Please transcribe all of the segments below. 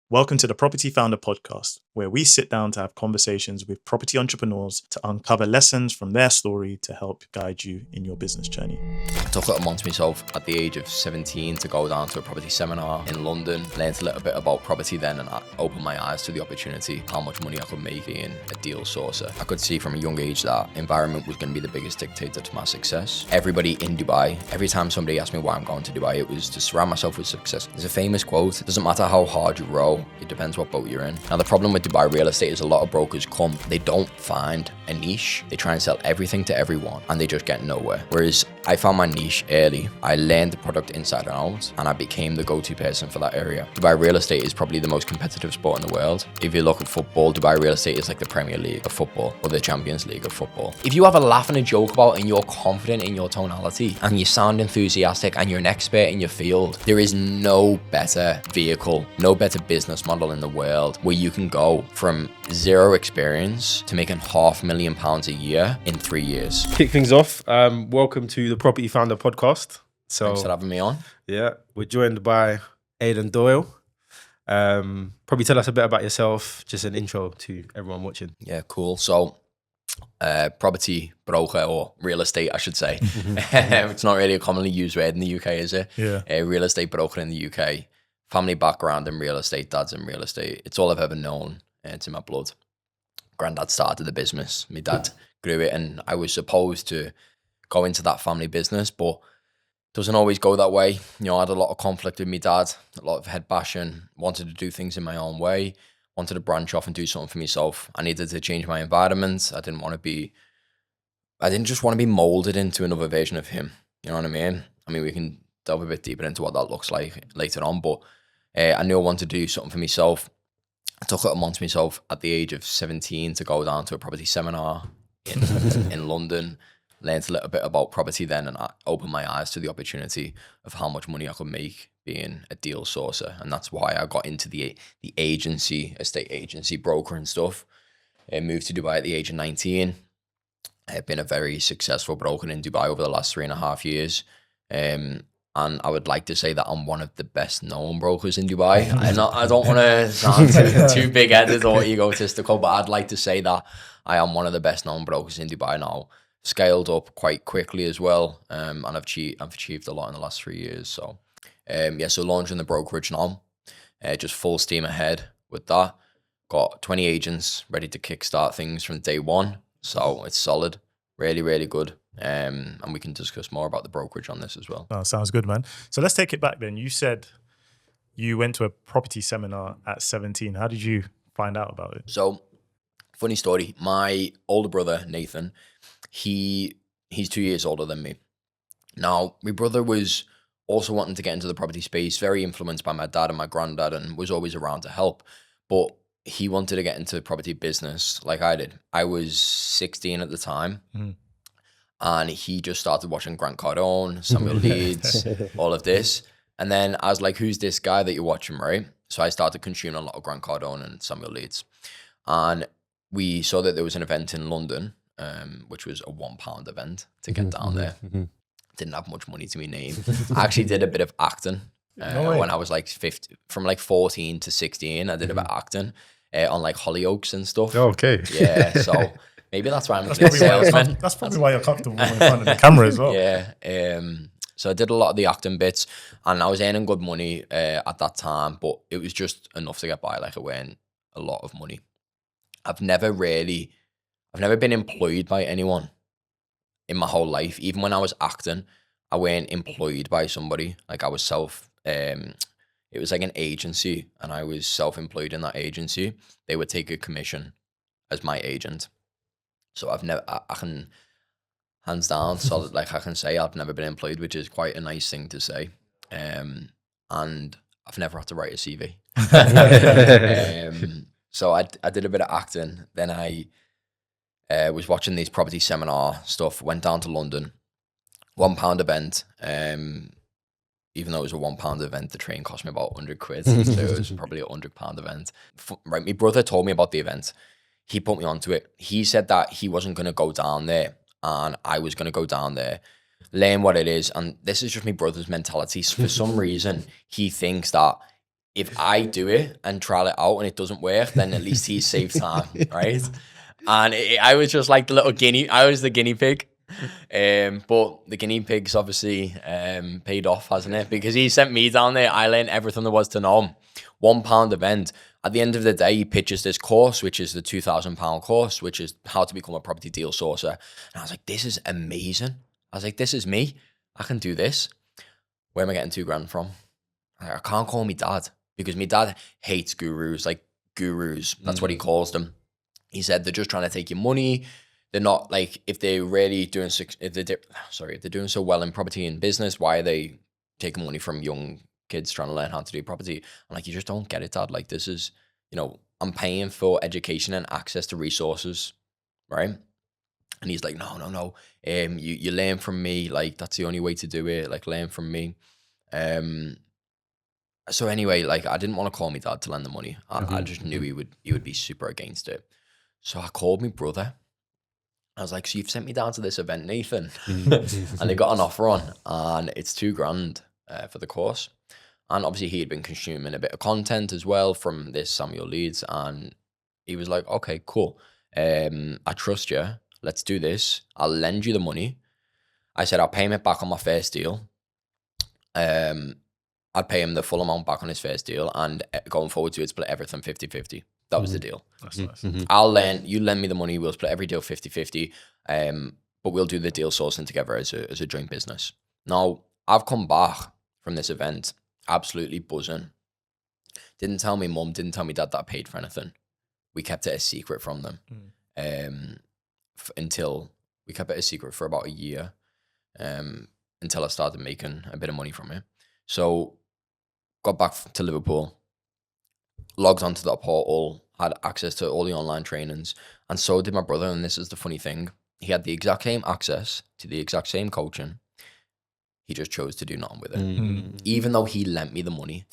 Welcome to the Property Founder Podcast, where we sit down to have conversations with property entrepreneurs to uncover lessons from their story to help guide you in your business journey. I took it amongst myself at the age of 17 to go down to a property seminar in London, learned a little bit about property then, and I opened my eyes to the opportunity, how much money I could make being a deal sourcer. I could see from a young age that environment was going to be the biggest dictator to my success. Everybody in Dubai, every time somebody asked me why I'm going to Dubai, it was to surround myself with success. There's a famous quote, it doesn't matter how hard you row, it depends what boat you're in. Now the problem with Dubai real estate is a lot of brokers come, they don't find a niche, they try and sell everything to everyone and they just get nowhere. Whereas I found my niche early, I learned the product inside and out and I became the go-to person for that area. Dubai real estate is probably the most competitive sport in the world. If you look at football, Dubai real estate is like the Premier League of football or the Champions League of football. If you have a laugh and a joke about and you're confident in your tonality and you sound enthusiastic and you're an expert in your field, there is no better vehicle, no better business model in the world where you can go from zero experience to making £500,000 a year in 3 years. Kick things off. Welcome to the Property Founder Podcast. Thanks for having me on. Yeah, we're joined by Aidan Doyle. Probably tell us a bit about yourself, just an intro to everyone watching. Yeah, cool. So, property broker or real estate, I should say. It's not really a commonly used word in the UK, is it? Yeah. A real estate broker in the UK. Family background in real estate, dad's in real estate. It's all I've ever known. It's in my blood. Granddad started the business. My dad grew it and I was supposed to go into that family business, but it doesn't always go that way. You know, I had a lot of conflict with my dad, a lot of head bashing, wanted to do things in my own way, wanted to branch off and do something for myself. I needed to change my environment. I didn't just want to be molded into another version of him. You know what I mean? I mean, we can delve a bit deeper into what that looks like later on, but I knew I wanted to do something for myself. I took it amongst myself at the age of 17 to go down to a property seminar in London, learned a little bit about property then, and I opened my eyes to the opportunity of how much money I could make being a deal sourcer. And that's why I got into the agency, estate agency, broker and stuff. I moved to Dubai at the age of 19. I've been a very successful broker in Dubai over the last 3.5 years. And I would like to say that I'm one of the best known brokers in Dubai. I don't want to sound too big-headed or egotistical, but I'd like to say that I am one of the best known brokers in Dubai now. Scaled up quite quickly as well, and I've achieved a lot in the last 3 years. So, so launching the brokerage now, just full steam ahead with that. Got 20 agents ready to kickstart things from day one. So it's solid, really, really good. And we can discuss more about the brokerage on this as well. Oh, sounds good, man. So let's take it back then. You said you went to a property seminar at 17. How did you find out about it? So, funny story. My older brother, Nathan, he's 2 years older than me. Now, my brother was also wanting to get into the property space, very influenced by my dad and my granddad, and was always around to help. But he wanted to get into property business like I did. I was 16 at the time. Mm-hmm. And he just started watching Grant Cardone, Samuel Leeds, all of this. And then I was like, who's this guy that you're watching, right? So I started consuming a lot of Grant Cardone and Samuel Leeds. And we saw that there was an event in London, which was a £1 event to get down there. Didn't have much money to my name. I actually did a bit of acting when I was like 50, from like 14 to 16. I did a bit of acting on like Hollyoaks and stuff. Oh, okay. Yeah, so... Maybe that's why I'm a good salesman. That's probably why you're comfortable in front of the camera as well. Yeah. So I did a lot of the acting bits and I was earning good money at that time, but it was just enough to get by. Like I earned a lot of money. I've never been employed by anyone in my whole life. Even when I was acting, I weren't employed by somebody. Like I was it was like an agency and I was self-employed in that agency. They would take a commission as my agent. So I can, hands down, solid, like I can say I've never been employed, which is quite a nice thing to say. And I've never had to write a CV. So I did a bit of acting. Then I was watching these property seminar stuff, went down to London, £1 event. Even though it was a £1 event, the train cost me about 100 quid. So it was probably a £100 event. Right, my brother told me about the event. He put me onto it. He said that he wasn't going to go down there and I was going to go down there, learn what it is. And this is just my brother's mentality. So for some reason, he thinks that if I do it and trial it out and it doesn't work, then at least he's saved time, right? And I was just like the little guinea. I was the guinea pig. But the guinea pig's obviously paid off, hasn't it? Because he sent me down there. I learned everything there was to know. £1 event. At the end of the day, he pitches this course, which is the £2,000 course, which is how to become a property deal sourcer. And I was like, this is amazing. I was like, this is me. I can do this. Where am I getting £2,000 from? I can't call me dad because my dad hates gurus, like gurus. That's what he calls them. He said they're just trying to take your money. They're not like, if they're really doing, if they're doing so well in property and business, why are they taking money from young kids trying to learn how to do property? I'm like, you just don't get it, dad. Like, this is, I'm paying for education and access to resources, right? And he's like, no. You learn from me. Like, that's the only way to do it. Like, learn from me. So anyway, like, I didn't want to call my dad to lend the money. I just knew he would be super against it. So I called my brother. I was like, so you've sent me down to this event, Nathan. And they got an offer on, and it's £2,000 for the course. And obviously he had been consuming a bit of content as well from this Samuel Leeds. And he was like, okay, cool. I trust you. Let's do this. I'll lend you the money. I said, I'll pay him it back on my first deal. I'd pay him the full amount back on his first deal, and going forward to it, split everything 50-50. That was the deal. That's nice. You lend me the money, we'll split every deal 50-50, but we'll do the deal sourcing together as a joint business. Now, I've come back from this event absolutely buzzing. Didn't tell me mum, didn't tell me dad that I paid for anything. We kept it a secret from them until we kept it a secret for about a year until I started making a bit of money from it. So got back to Liverpool, logged onto that portal, had access to all the online trainings, and so did my brother. And this is the funny thing. He had the exact same access to the exact same coaching. He just chose to do nothing with it. Even though he lent me the money.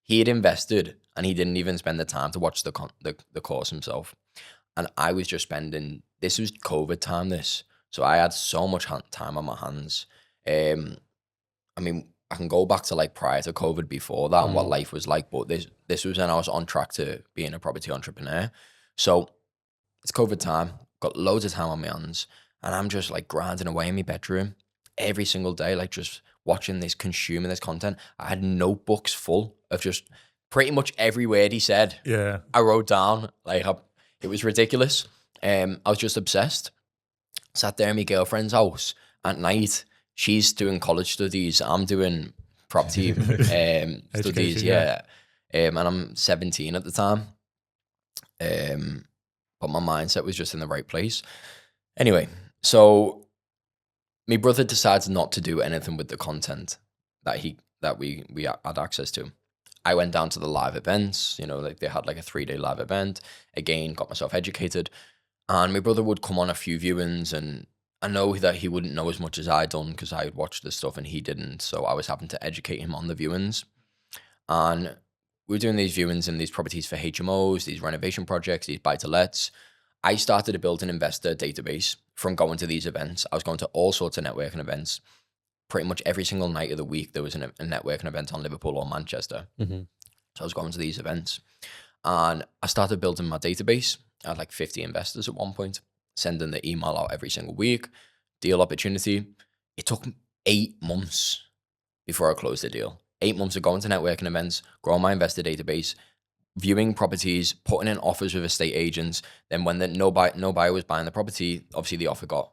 He had invested and he didn't even spend the time to watch the course himself. And I was just spending, this was COVID time, so I had so much time on my hands. I mean, I can go back to like prior to COVID before that and what life was like, but this was when I was on track to being a property entrepreneur. So it's COVID time, got loads of time on my hands, and I'm just like grinding away in my bedroom every single day, like just watching this, consuming this content. I had notebooks full of just pretty much every word he said. Yeah, I wrote down, like, it was ridiculous. I was just obsessed. Sat there in my girlfriend's house at night. She's doing college studies. I'm doing property studies. Yeah. And I'm 17 at the time. But my mindset was just in the right place. Anyway, so my brother decides not to do anything with the content that we had access to. I went down to the live events, like they had like a 3-day live event. Again, got myself educated. And my brother would come on a few viewings, and I know that he wouldn't know as much as I done because I had watched this stuff and he didn't. So I was having to educate him on the viewings. And we were doing these viewings in these properties for HMOs, these renovation projects, these buy-to-lets. I started to build an investor database from going to these events. I was going to all sorts of networking events. Pretty much every single night of the week, there was a networking event on Liverpool or Manchester. So I was going to these events. And I started building my database. I had like 50 investors at one point, sending the email out every single week, deal opportunity. It took 8 months before I closed the deal. 8 months of going to networking events, growing my investor database, viewing properties, putting in offers with estate agents. Then when no buyer was buying the property, obviously the offer got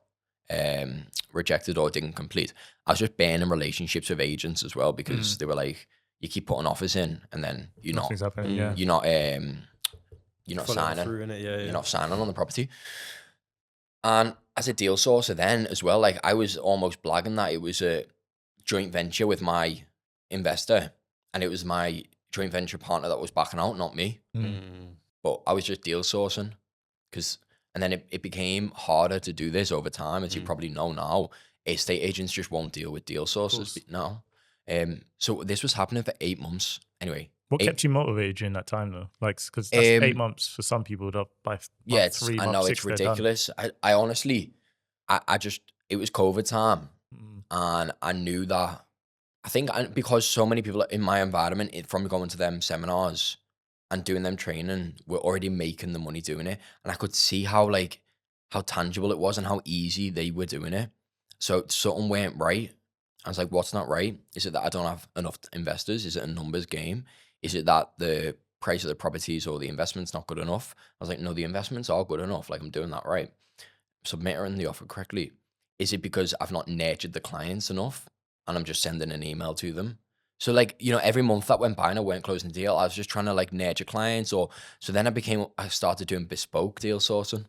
rejected or didn't complete. I was just burning relationships with agents as well because they were like, you keep putting offers in and then you're not signing. You're not signing on the property. And as a deal sourcer then as well, like I was almost blagging that it was a joint venture with my investor, and it was my joint venture partner that was backing out, not me. But I was just deal sourcing and then it became harder to do this over time, as you probably know now. Estate agents just won't deal with deal sources now. So this was happening for 8 months. Anyway, what kept you motivated during that time though? Like, because that's 8 months for some people. By 3 months, I know it's ridiculous. I honestly, it was COVID time, and I knew that I think because so many people in my environment, from going to them seminars and doing them training, were already making the money doing it. And I could see how tangible it was and how easy they were doing it. So something went right. I was like, what's not right? Is it that I don't have enough investors? Is it a numbers game? Is it that the price of the properties or the investment's not good enough? I was like, no, the investments are good enough. Like, I'm doing that right. Submitting the offer correctly. Is it because I've not nurtured the clients enough and I'm just sending an email to them? So like, every month that went by and I weren't closing the deal, I was just trying to like nurture clients, so then I started doing bespoke deal sourcing.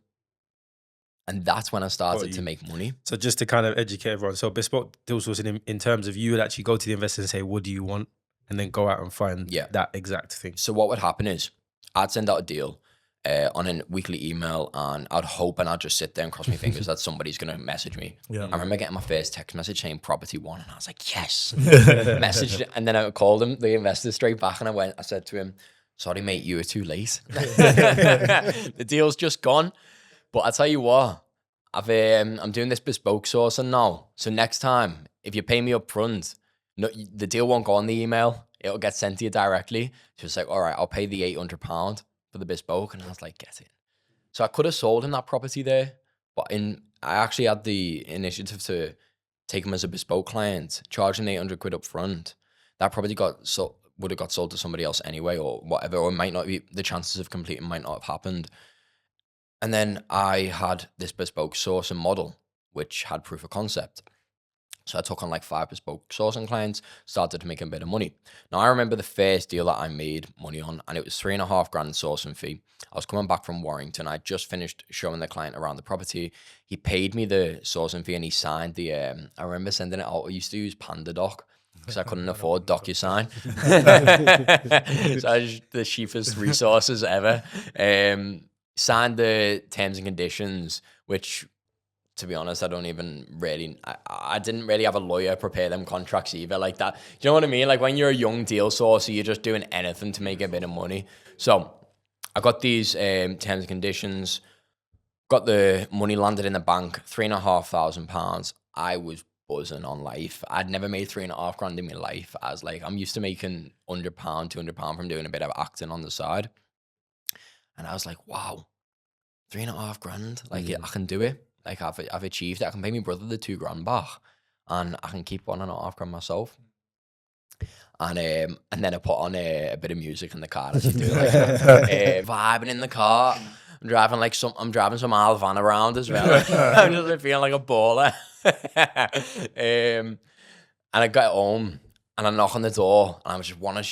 And that's when I started to make money. So just to kind of educate everyone, so bespoke deal sourcing in terms of you would actually go to the investor and say, what do you want? And then go out and find that exact thing. So what would happen is I'd send out a deal on a weekly email, and I'd hope and I'd just sit there and cross my fingers that somebody's going to message me. Yeah. I remember getting my first text message saying property one, and I was like, yes. Messaged it, and then I called him, the investor, straight back, and I said to him, sorry mate, you were too late. The deal's just gone. But I tell you what, I'm doing this bespoke sourcing now. So next time, if you pay me up front, no, the deal won't go on the email. It'll get sent to you directly. So it's like, all right, I'll pay the £800 for the bespoke. And I was like, get it. So I could have sold him that property there, but I actually had the initiative to take him as a bespoke client, charging £800 up front. That property would have got sold to somebody else anyway, or whatever, or it might not be, the chances of completing might not have happened. And then I had this bespoke sourcing model, which had proof of concept. So I took on like 5 bespoke sourcing clients, started to make a bit of money. Now I remember the first deal that I made money on, and it was $3,500 sourcing fee. I was coming back from Warrington. I just finished showing the client around the property. He paid me the sourcing fee and he signed the, I remember sending it out. I used to use PandaDoc because I couldn't afford DocuSign. So I just, the cheapest resources ever. Signed the terms and conditions, which, to be honest, I didn't really have a lawyer prepare them contracts either like that. Do you know what I mean? Like when you're a young deal sourcer, you're just doing anything to make a bit of money. So I got these terms and conditions, got the money landed in the bank, £3,500. I was buzzing on life. I'd never made £3,500 in my life. I was like, I'm used to making £100, £200 from doing a bit of acting on the side. And I was like, wow, £3,500. Like I can do it. Like I've achieved it. I can pay my brother the $2,000 back, and I can keep £1,500 myself. And then I put on a bit of music in the car as I do, like vibing in the car. I'm driving some Al van around as well. I'm just feeling like a baller. And I got home and I knock on the door, and I want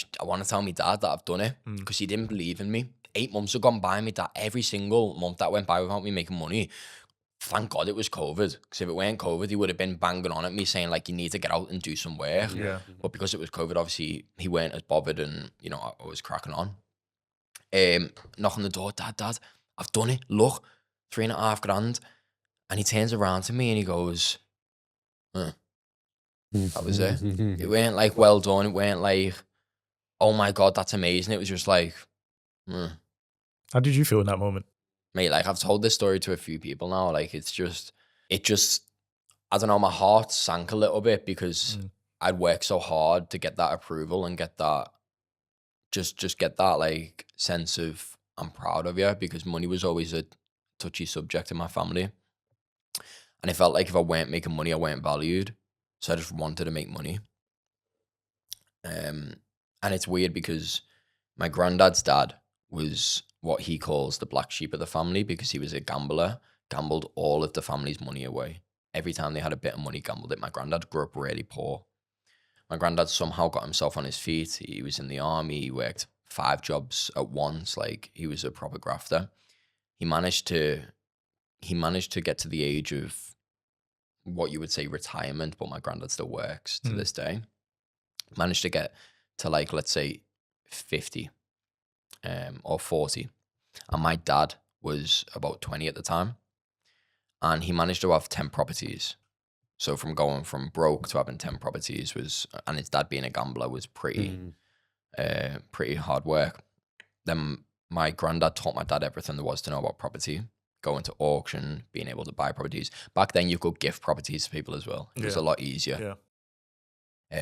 to tell my dad that I've done it, because he didn't believe in me. 8 months have gone by, me dad, every single month that went by without me making money. Thank God it was COVID, because if it weren't COVID, he would have been banging on at me saying like, you need to get out and do some work. Yeah. But because it was COVID, obviously he weren't as bothered, and I was cracking on. Knock on the door, dad, I've done it. Look, £3,500. And he turns around to me and he goes, that was it. It weren't like, well done. It weren't like, oh my God, that's amazing. It was just like, How did you feel in that moment? Mate, like I've told this story to a few people now. Like it just, I don't know, my heart sank a little bit, because I'd worked so hard to get that approval and get that, just get that like sense of, I'm proud of you, because money was always a touchy subject in my family. And it felt like if I weren't making money, I weren't valued. So I just wanted to make money. And it's weird because my granddad's dad was what he calls the black sheep of the family, because he was a gambler, gambled all of the family's money away. Every time they had a bit of money, gambled it. My granddad grew up really poor. My granddad somehow got himself on his feet. He was in the army. He worked 5 jobs at once. Like he was a proper grafter. He managed to get to the age of what you would say retirement, but my granddad still works to this day. Managed to get to like, let's say 50 or 40. And my dad was about 20 at the time. And he managed to have 10 properties. So from going from broke to having 10 properties and his dad being a gambler was pretty hard work. Then my granddad taught my dad everything there was to know about property, going to auction, being able to buy properties. Back then you could gift properties to people as well. It was a lot easier. Yeah.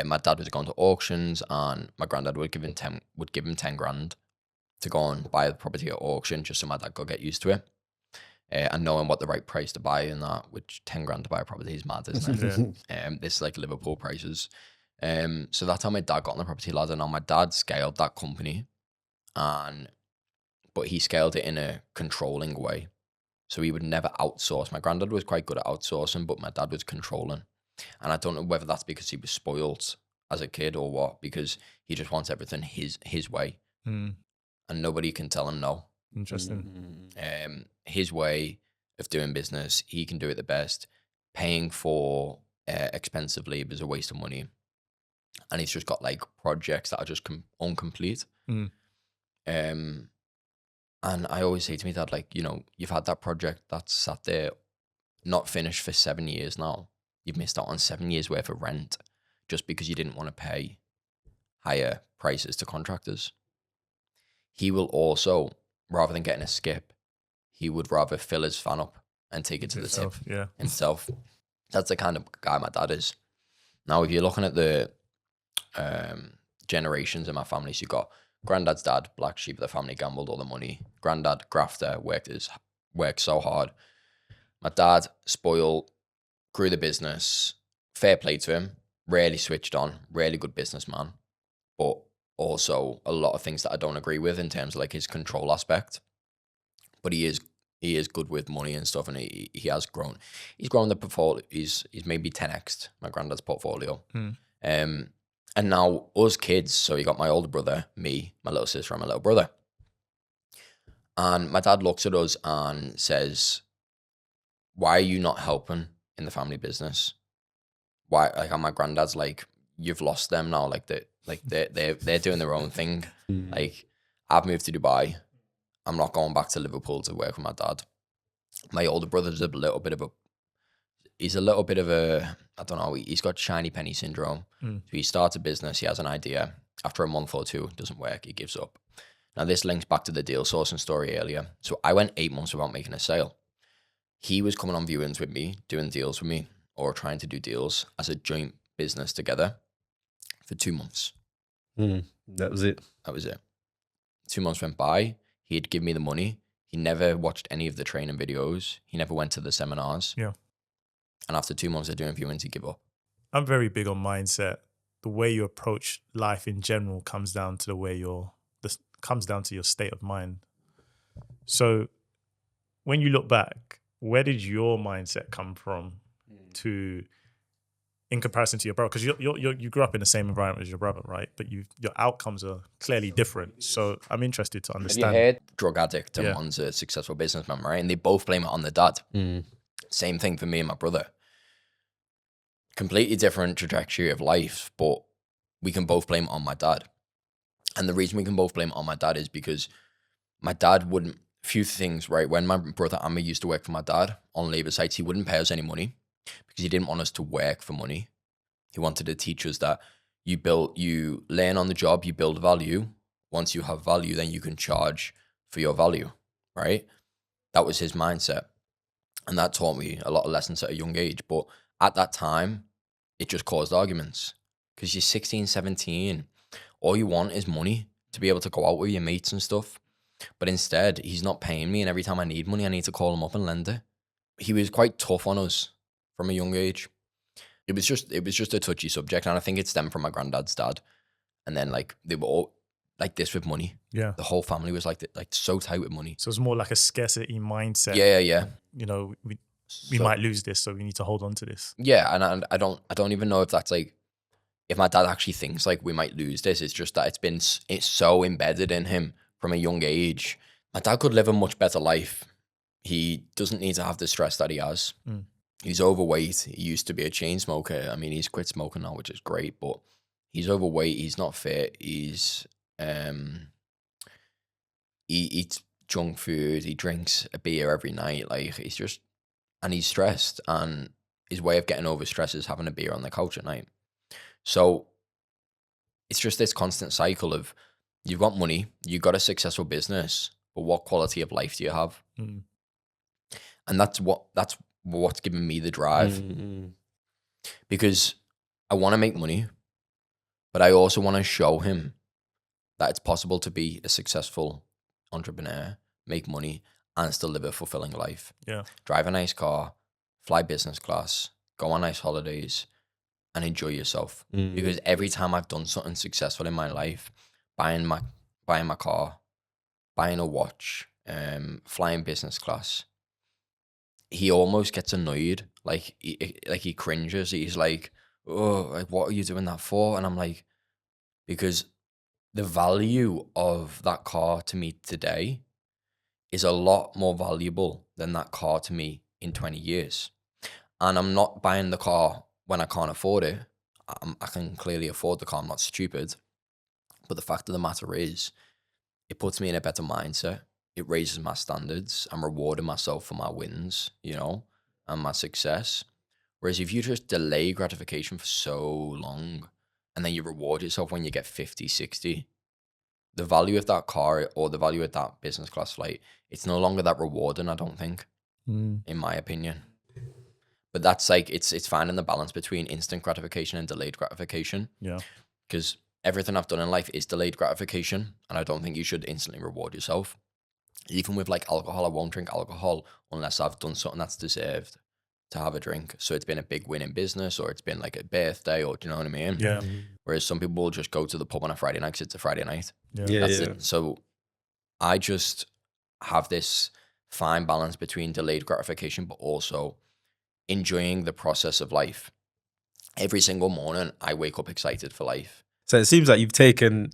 My dad was going to auctions, and my granddad would give him 10 grand to go and buy the property at auction, just so my dad could get used to it. And knowing what the right price to buy in that, which 10 grand to buy a property is mad, isn't it? This is like Liverpool prices. So that's how my dad got on the property ladder. Now my dad scaled that company, but he scaled it in a controlling way. So he would never outsource. My granddad was quite good at outsourcing, but my dad was controlling. And I don't know whether that's because he was spoiled as a kid or what, because he just wants everything his way. And nobody can tell him no. Interesting. His way of doing business, he can do it the best. Paying for expensive labor is a waste of money. And he's just got like projects that are just incomplete. And I always say to me, Dad, like, you know, you've had that project that's sat there, not finished for 7 years now. You've missed out on 7 years worth of rent just because you didn't want to pay higher prices to contractors. He will also, rather than getting a skip, he would rather fill his van up and take it to the tip himself. That's the kind of guy my dad is. Now, if you're looking at the generations in my family, so you've got granddad's dad, black sheep of the family, gambled all the money. Granddad, grafter, worked so hard. My dad, spoiled, grew the business. Fair play to him. Really switched on. Really good businessman. But also a lot of things that I don't agree with in terms of like his control aspect. But he is good with money and stuff, and he has grown. He's grown the portfolio. He's maybe 10x'd my granddad's portfolio. And now us kids, so you got my older brother, me, my little sister, and my little brother. And my dad looks at us and says, "Why are you not helping in the family business? Why?" Like, and my granddad's like, "You've lost them now. They're doing their own thing. Like, I've moved to Dubai. I'm not going back to Liverpool to work with my dad." My older brother's a little bit of a, I don't know, he's got shiny penny syndrome. So he starts a business, he has an idea. After a month or two, it doesn't work, he gives up. Now this links back to the deal sourcing story earlier. So I went 8 months without making a sale. He was coming on viewings with me, doing deals with me, or trying to do deals as a joint business together for 2 months. That was it. 2 months went by, he'd give me the money. He never watched any of the training videos. He never went to the seminars. Yeah. And after 2 months of doing viewings, he'd give up. I'm very big on mindset. The way you approach life in general comes down to comes down to your state of mind. So when you look back, where did your mindset come from in comparison to your brother? Because you grew up in the same environment as your brother, right? But your outcomes are clearly different. So I'm interested to understand. Have you heard drug addict and one's a successful businessman, right? And they both blame it on the dad. Same thing for me and my brother. Completely different trajectory of life, but we can both blame it on my dad. And the reason we can both blame it on my dad is because my dad wouldn't, few things, right? When my brother and me used to work for my dad on labor sites, he wouldn't pay us any money because he didn't want us to work for money. He wanted to teach us that you learn on the job, you build value. Once you have value, then you can charge for your value, right? That was his mindset. And that taught me a lot of lessons at a young age. But at that time, it just caused arguments because you're 16, 17. All you want is money to be able to go out with your mates and stuff. But instead, he's not paying me. And every time I need money, I need to call him up and lend it. He was quite tough on us from a young age. It was just a touchy subject. And I think it stemmed from my granddad's dad. And then like they were all like this with money. Yeah. The whole family was like so tight with money. So it's more like a scarcity mindset. Yeah. You know, we might lose this, so we need to hold on to this. Yeah, and I don't even know if that's like, if my dad actually thinks like we might lose this. It's just that it's so embedded in him from a young age. My dad could live a much better life. He doesn't need to have the stress that he has. He's overweight. He used to be a chain smoker. I mean, he's quit smoking now, which is great, but he's overweight. He's not fit. He's he eats junk food. He drinks a beer every night. Like and he's stressed. And his way of getting over stress is having a beer on the couch at night. So it's just this constant cycle of you've got money, you've got a successful business, but what quality of life do you have? And that's what's given me the drive. Because I want to make money, But I also want to show him that it's possible to be a successful entrepreneur, make money, and still live a fulfilling life. Yeah. Drive a nice car, fly business class, go on nice holidays, and enjoy yourself. Because every time I've done something successful in my life, buying my car, buying a watch, flying business class, he almost gets annoyed. Like he cringes. He's like, "Oh, like what are you doing that for?" And I'm like, because the value of that car to me today is a lot more valuable than that car to me in 20 years. And I'm not buying the car when I can't afford it. I can clearly afford the car. I'm not stupid. But the fact of the matter is, it puts me in a better mindset. It raises my standards. I'm rewarding myself for my wins, and my success. Whereas if you just delay gratification for so long and then you reward yourself when you get 50, 60, the value of that car or the value of that business class flight, it's no longer that rewarding, I don't think, in my opinion. But that's like, it's finding the balance between instant gratification and delayed gratification. Yeah. Because everything I've done in life is delayed gratification, and I don't think you should instantly reward yourself. Even with like alcohol, I won't drink alcohol unless I've done something that's deserved to have a drink. So it's been a big win in business, or it's been like a birthday, or do you know what I mean? Yeah. Whereas some people will just go to the pub on a Friday night because it's a Friday night. Yeah. That's it. So I just have this fine balance between delayed gratification, but also enjoying the process of life. Every single morning, I wake up excited for life. So it seems like you've taken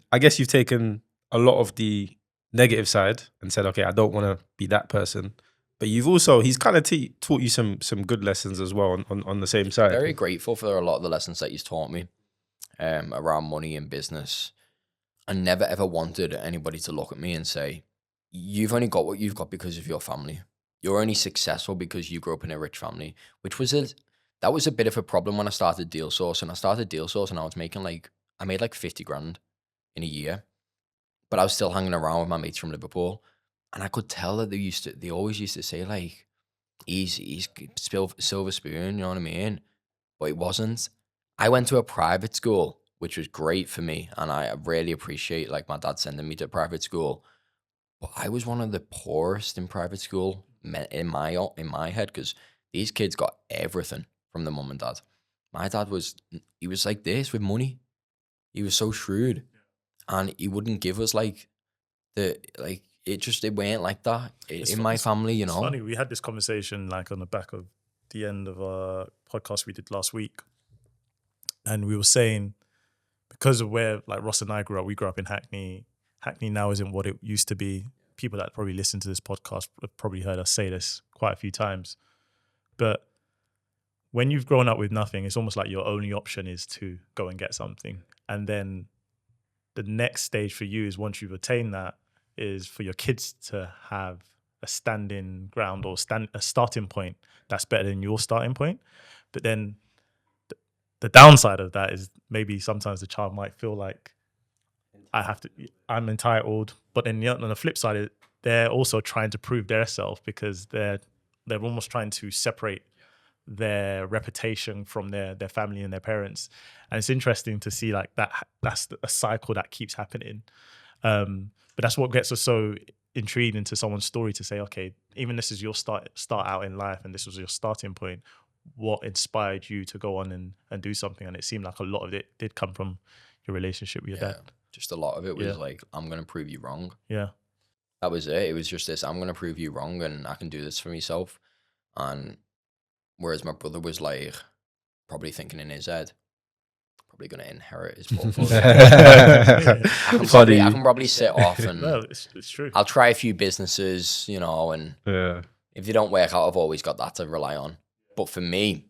a lot of the negative side and said, okay, I don't want to be that person. But he's kind of taught you some good lessons as well on the same side. Very grateful for a lot of the lessons that he's taught me around money and business. I never ever wanted anybody to look at me and say, you've only got what you've got because of your family. You're only successful because you grew up in a rich family, that was a bit of a problem when I started Deal Source. And I started Deal Source and I made like 50 grand in a year, but I was still hanging around with my mates from Liverpool. And I could tell that they always used to say like, he's silver spoon, you know what I mean? But it wasn't. I went to a private school, which was great for me. And I really appreciate like my dad sending me to private school. But I was one of the poorest in private school in my head, because these kids got everything from the mum and dad. My dad was like this with money. He was so shrewd, and he wouldn't give us like it weren't like that in my family, It's funny, we had this conversation like on the back of the end of our podcast we did last week. And we were saying, because of where like Ross and I grew up, we grew up in Hackney. Hackney now isn't what it used to be. People that probably listen to this podcast have probably heard us say this quite a few times. But when you've grown up with nothing, it's almost like your only option is to go and get something. And then the next stage for you is, once you've attained that, is for your kids to have a standing ground or a starting point that's better than your starting point. But then the downside of that is maybe sometimes the child might feel like, I'm entitled. But then on the flip side, they're also trying to prove their self, because they're almost trying to separate their reputation from their family and their parents. And it's interesting to see like that's a cycle that keeps happening. But that's what gets us so intrigued into someone's story, to say, okay, even this is your start out in life and this was your starting point. What inspired you to go on and do something? And it seemed like a lot of it did come from your relationship with your dad. Just a lot of it was like, I'm going to prove you wrong. Yeah. That was it. It was just this, I'm going to prove you wrong and I can do this for myself. And whereas my brother was like, probably thinking in his head, probably going to inherit his portfolio. I can probably sit off and no, it's true. I'll try a few businesses, and if they don't work out, I've always got that to rely on. But for me,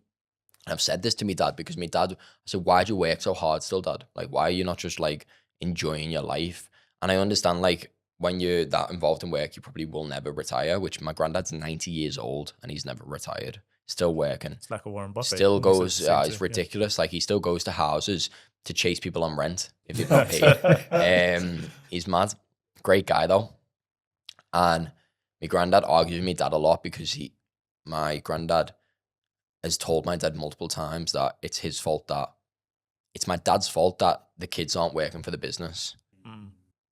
I've said this to my dad, because my dad, I said, why do you work so hard still, Dad? Like, why are you not just like enjoying your life? And I understand, like, when you're that involved in work, you probably will never retire, which my granddad's 90 years old and he's never retired. Still working. It's like a Warren Buffett. Still goes, it's ridiculous. Yeah. Like, he still goes to houses to chase people on rent if they've not paid. He's mad. Great guy, though. And my granddad argues with my dad a lot, because my granddad has told my dad multiple times that it's his fault that it's my dad's fault that the kids aren't working for the business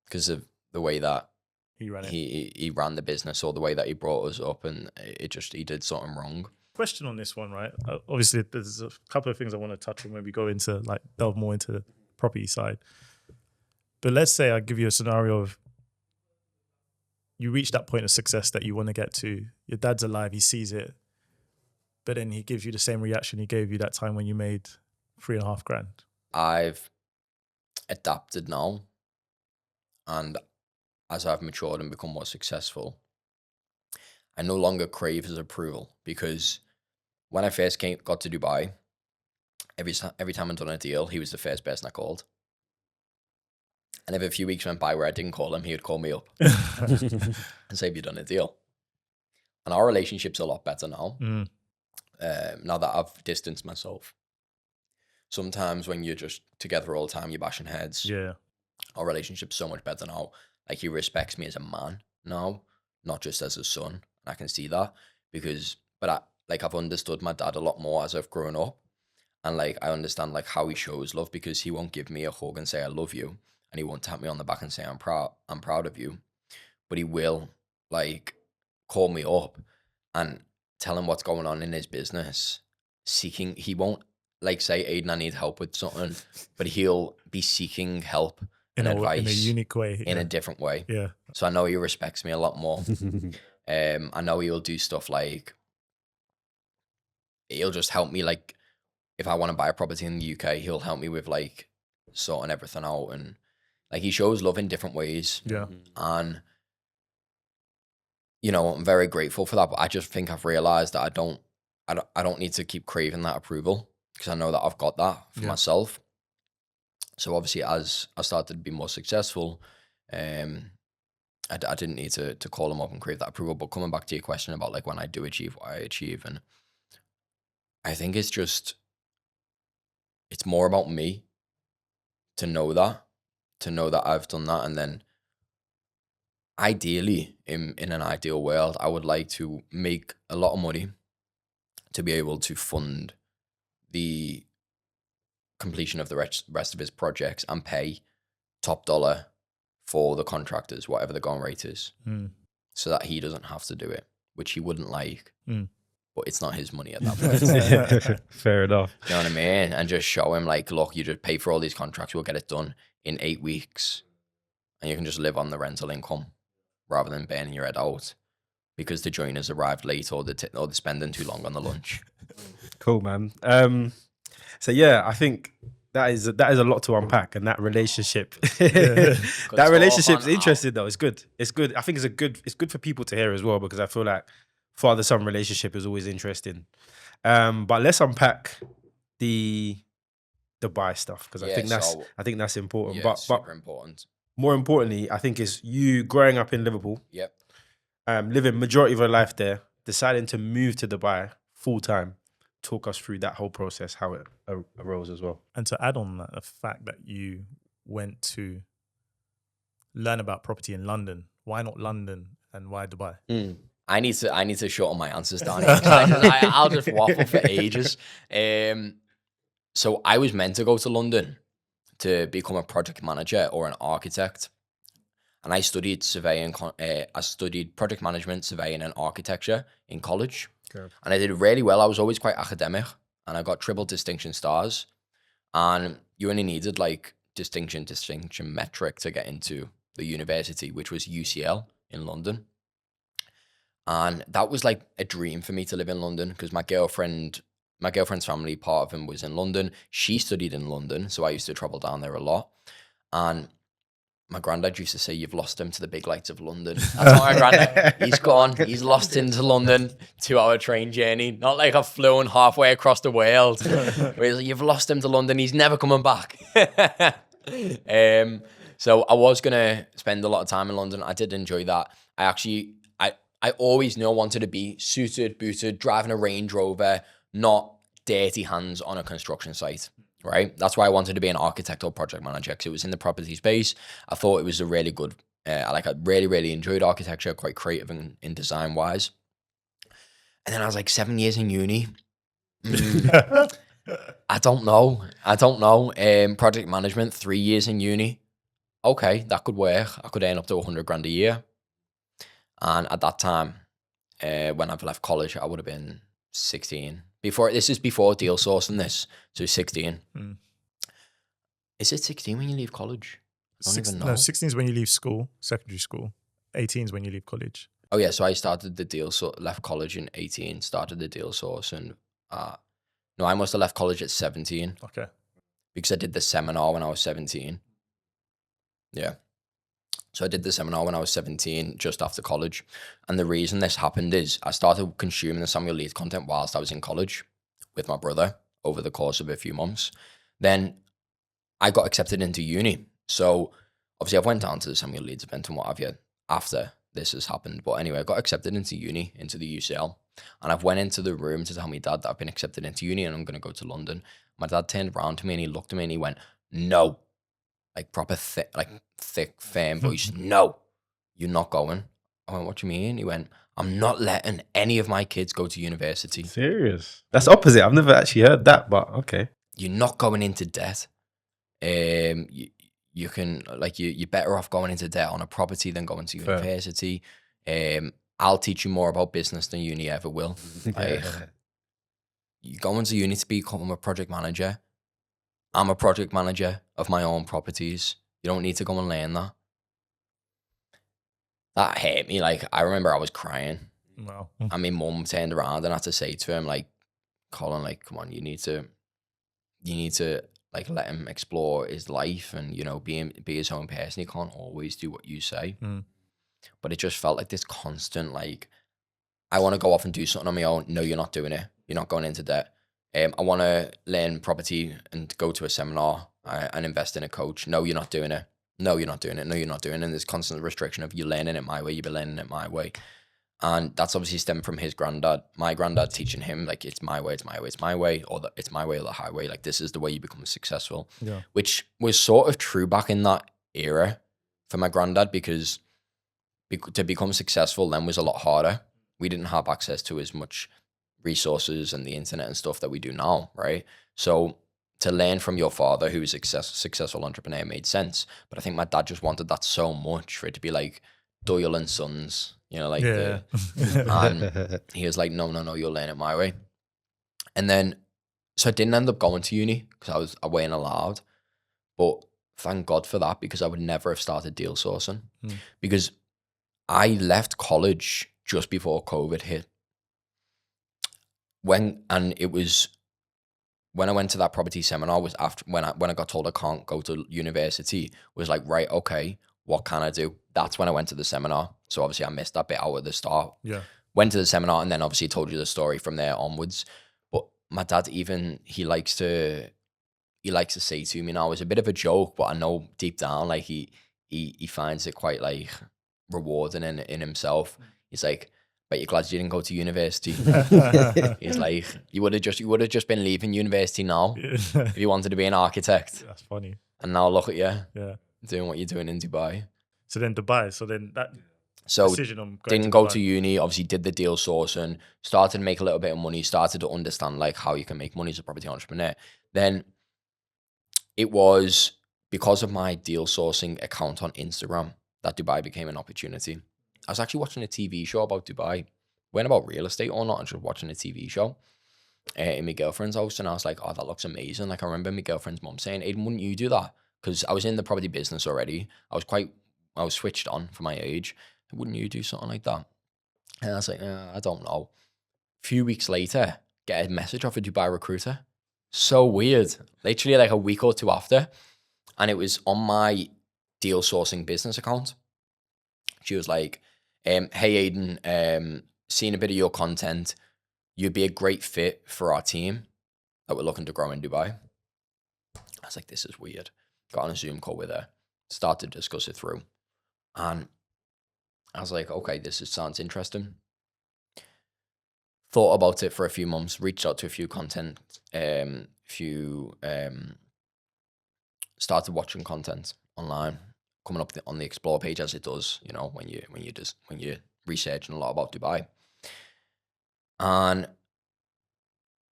because of the way that He ran it. he ran the business or the way that he brought us up, and he did something wrong. Question on this one, right? Obviously, there's a couple of things I want to touch on when we go into like delve more into the property side. But let's say I give you a scenario of you reach that point of success that you want to get to. Your dad's alive, he sees it, but then he gives you the same reaction he gave you that time when you made $3,500. I've adapted now, and as I've matured and become more successful, I no longer crave his approval, because when I first got to Dubai, every time I'd done a deal, he was the first person I called. And if a few weeks went by where I didn't call him, he would call me up and say, "Have you done a deal?" And our relationship's a lot better now. Now that I've distanced myself. Sometimes when you're just together all the time, you're bashing heads. Yeah. Our relationship's so much better now. Like, he respects me as a man now, not just as a son. I can see that I've understood my dad a lot more as I've grown up. And like, I understand like how he shows love, because he won't give me a hug and say, "I love you." And he won't tap me on the back and say, I'm proud of you. But he will like call me up and tell him what's going on in his business. He won't like say, "Aidan, I need help with something," but he'll be seeking help and advice in a unique way, in a different way. Yeah. So I know he respects me a lot more. I know he'll do stuff like, he'll just help me. Like, if I want to buy a property in the UK, he'll help me with like sorting everything out, and like, he shows love in different ways. Yeah. And you know, I'm very grateful for that. But I just think I've realized that I don't need to keep craving that approval, because I know that I've got that for myself. So obviously, as I started to be more successful, I didn't need to call him up and crave that approval. But coming back to your question about like when I do achieve what I achieve, and I think it's more about me to know that I've done that. And then ideally, in an ideal world, I would like to make a lot of money to be able to fund the completion of the rest of his projects and pay top dollar for the contractors, whatever the going rate is, so that he doesn't have to do it, which he wouldn't like. But it's not his money at that point. Fair enough. You know what I mean? And just show him like, look, you just pay for all these contracts, we'll get it done in 8 weeks, and you can just live on the rental income rather than burning your head out because the joiners arrived late or they're spending too long on the lunch. Cool, man. So yeah, I think that is a lot to unpack, and that relationship, that relationship's interesting though. It's good. It's good. I think it's good for people to hear as well, because I feel like father-son relationship is always interesting. But let's unpack the buy stuff, because I think that's important. Yeah, but super important. More importantly, I think is you growing up in Liverpool. Yep. Living majority of your life there, deciding to move to Dubai full time. Talk us through that whole process, how it arose as well. And to add on that, the fact that you went to learn about property in London. Why not London, and why Dubai? I need to shorten my answers down here. I'll just waffle for ages. So I was meant to go to London to become a project manager or an architect, and I studied surveying. I studied project management, surveying, and architecture in college. Okay. And I did really well. I was always quite academic, and I got triple distinction stars. And you only needed like distinction metric to get into the university, which was UCL in London. And that was like a dream for me to live in London, because my girlfriend's family, part of him was in London. She studied in London, so I used to travel down there a lot. And my granddad used to say, "You've lost him to the big lights of London." That's my granddad. He's gone. He's lost into London. 2-hour train journey. Not like I've flown halfway across the world. Where he's like, "You've lost him to London. He's never coming back." So I was going to spend a lot of time in London. I did enjoy that. I always knew I wanted to be suited, booted, driving a Range Rover, not dirty hands on a construction site, right? That's why I wanted to be an architect or project manager, because it was in the property space. I thought it was a really good, I really, really enjoyed architecture, quite creative in design wise. And then I was like 7 years in uni. I don't know. Project management, 3 years in uni. Okay, that could work. I could earn up to 100 grand a year. And at that time, when I've left college, I would have been 16. This is before deal sourcing this, so 16. Mm. Is it 16 when you leave college? I don't even know. No, 16 is when you leave school, secondary school. 18 is when you leave college. Oh yeah, so I started the deal, so left college in 18, started the deal sourcing. No, I must have left college at 17 Okay. because I did the seminar when I was 17. Yeah. So I did the seminar when I was 17, just after college. And the reason this happened is I started consuming the Samuel Leeds content whilst I was in college with my brother over the course of a few months. Then I got accepted into uni. So obviously I've went down to the Samuel Leeds event and what have you after this has happened. But anyway, I got accepted into uni, into the UCL. And I've went into the room to tell my dad that I've been accepted into uni and I'm going to go to London. My dad turned around to me and he looked at me and he went, no. Like proper thick, firm voice. No, you're not going. I went, what do you mean? He went, I'm not letting any of my kids go to university. Serious? That's opposite. I've never actually heard that, but okay. You're not going into debt. You can you're better off going into debt on a property than going to university. I'll teach you more about business than uni ever will. Like, you go into uni to become a project manager. I'm a project manager of my own properties. You don't need to go and learn that. That hurt me. Like, I remember I was crying. Wow. And my mum turned around and I had to say to him, like, Colin, like, come on, you need to like let him explore his life and, you know, be his own person. He can't always do what you say. Mm. But it just felt like this constant, like, I want to go off and do something on my own. No, you're not doing it. You're not going into debt. I want to learn property and go to a seminar and invest in a coach. No, you're not doing it. No, you're not doing it. No, you're not doing it. And there's constant restriction of you learning it my way, you be learning it my way. And that's obviously stemmed from his granddad, my granddad teaching him, like, it's my way, it's my way, it's my way, or it's my way or the highway. Like, this is the way you become successful. Yeah. Which was sort of true back in that era for my granddad, because to become successful then was a lot harder. We didn't have access to as much resources and the internet and stuff that we do now, right? So to learn from your father, who's a successful entrepreneur, made sense. But I think my dad just wanted that so much for it to be like Doyle and Sons, you know, like and he was like, no, you'll learn it my way. And then, so I didn't end up going to uni because I wasn't allowed. But thank God for that, because I would never have started deal sourcing. Because I left college just before COVID hit. When I went to that property seminar was after when I got told I can't go to university, was like, right, okay, what can I do? That's when I went to the seminar. So obviously I missed that bit out at the start. Yeah. Went to the seminar and then obviously told you the story from there onwards. But my dad, even he likes to say to me now, it's a bit of a joke, but I know deep down, like he finds it quite like rewarding in himself. He's like, but you're glad you didn't go to university. He's like, you would have just been leaving university now if you wanted to be an architect. That's funny. And now look at you, doing what you're doing in Dubai. So then that So decision on didn't go to uni, obviously did the deal sourcing, started to make a little bit of money, started to understand like how you can make money as a property entrepreneur. Then it was because of my deal sourcing account on Instagram that Dubai became an opportunity. I was actually watching a TV show about Dubai. Weren't about real estate or not, I was just watching a TV show in my girlfriend's house, and I was like, oh, that looks amazing. Like, I remember my girlfriend's mom saying, Aidan, wouldn't you do that? Because I was in the property business already. I was switched on for my age. Wouldn't you do something like that? And I was like, I don't know. A few weeks later, get a message off a Dubai recruiter. So weird. Literally like a week or two after. And it was on my deal sourcing business account. She was like, hey, Aidan, seen a bit of your content. You'd be a great fit for our team that we're looking to grow in Dubai. I was like, this is weird. Got on a Zoom call with her. Started to discuss it through. And I was like, okay, sounds interesting. Thought about it for a few months, reached out to a few started watching content online, coming up on the explore page, as it does, you know, when you're researching a lot about Dubai. And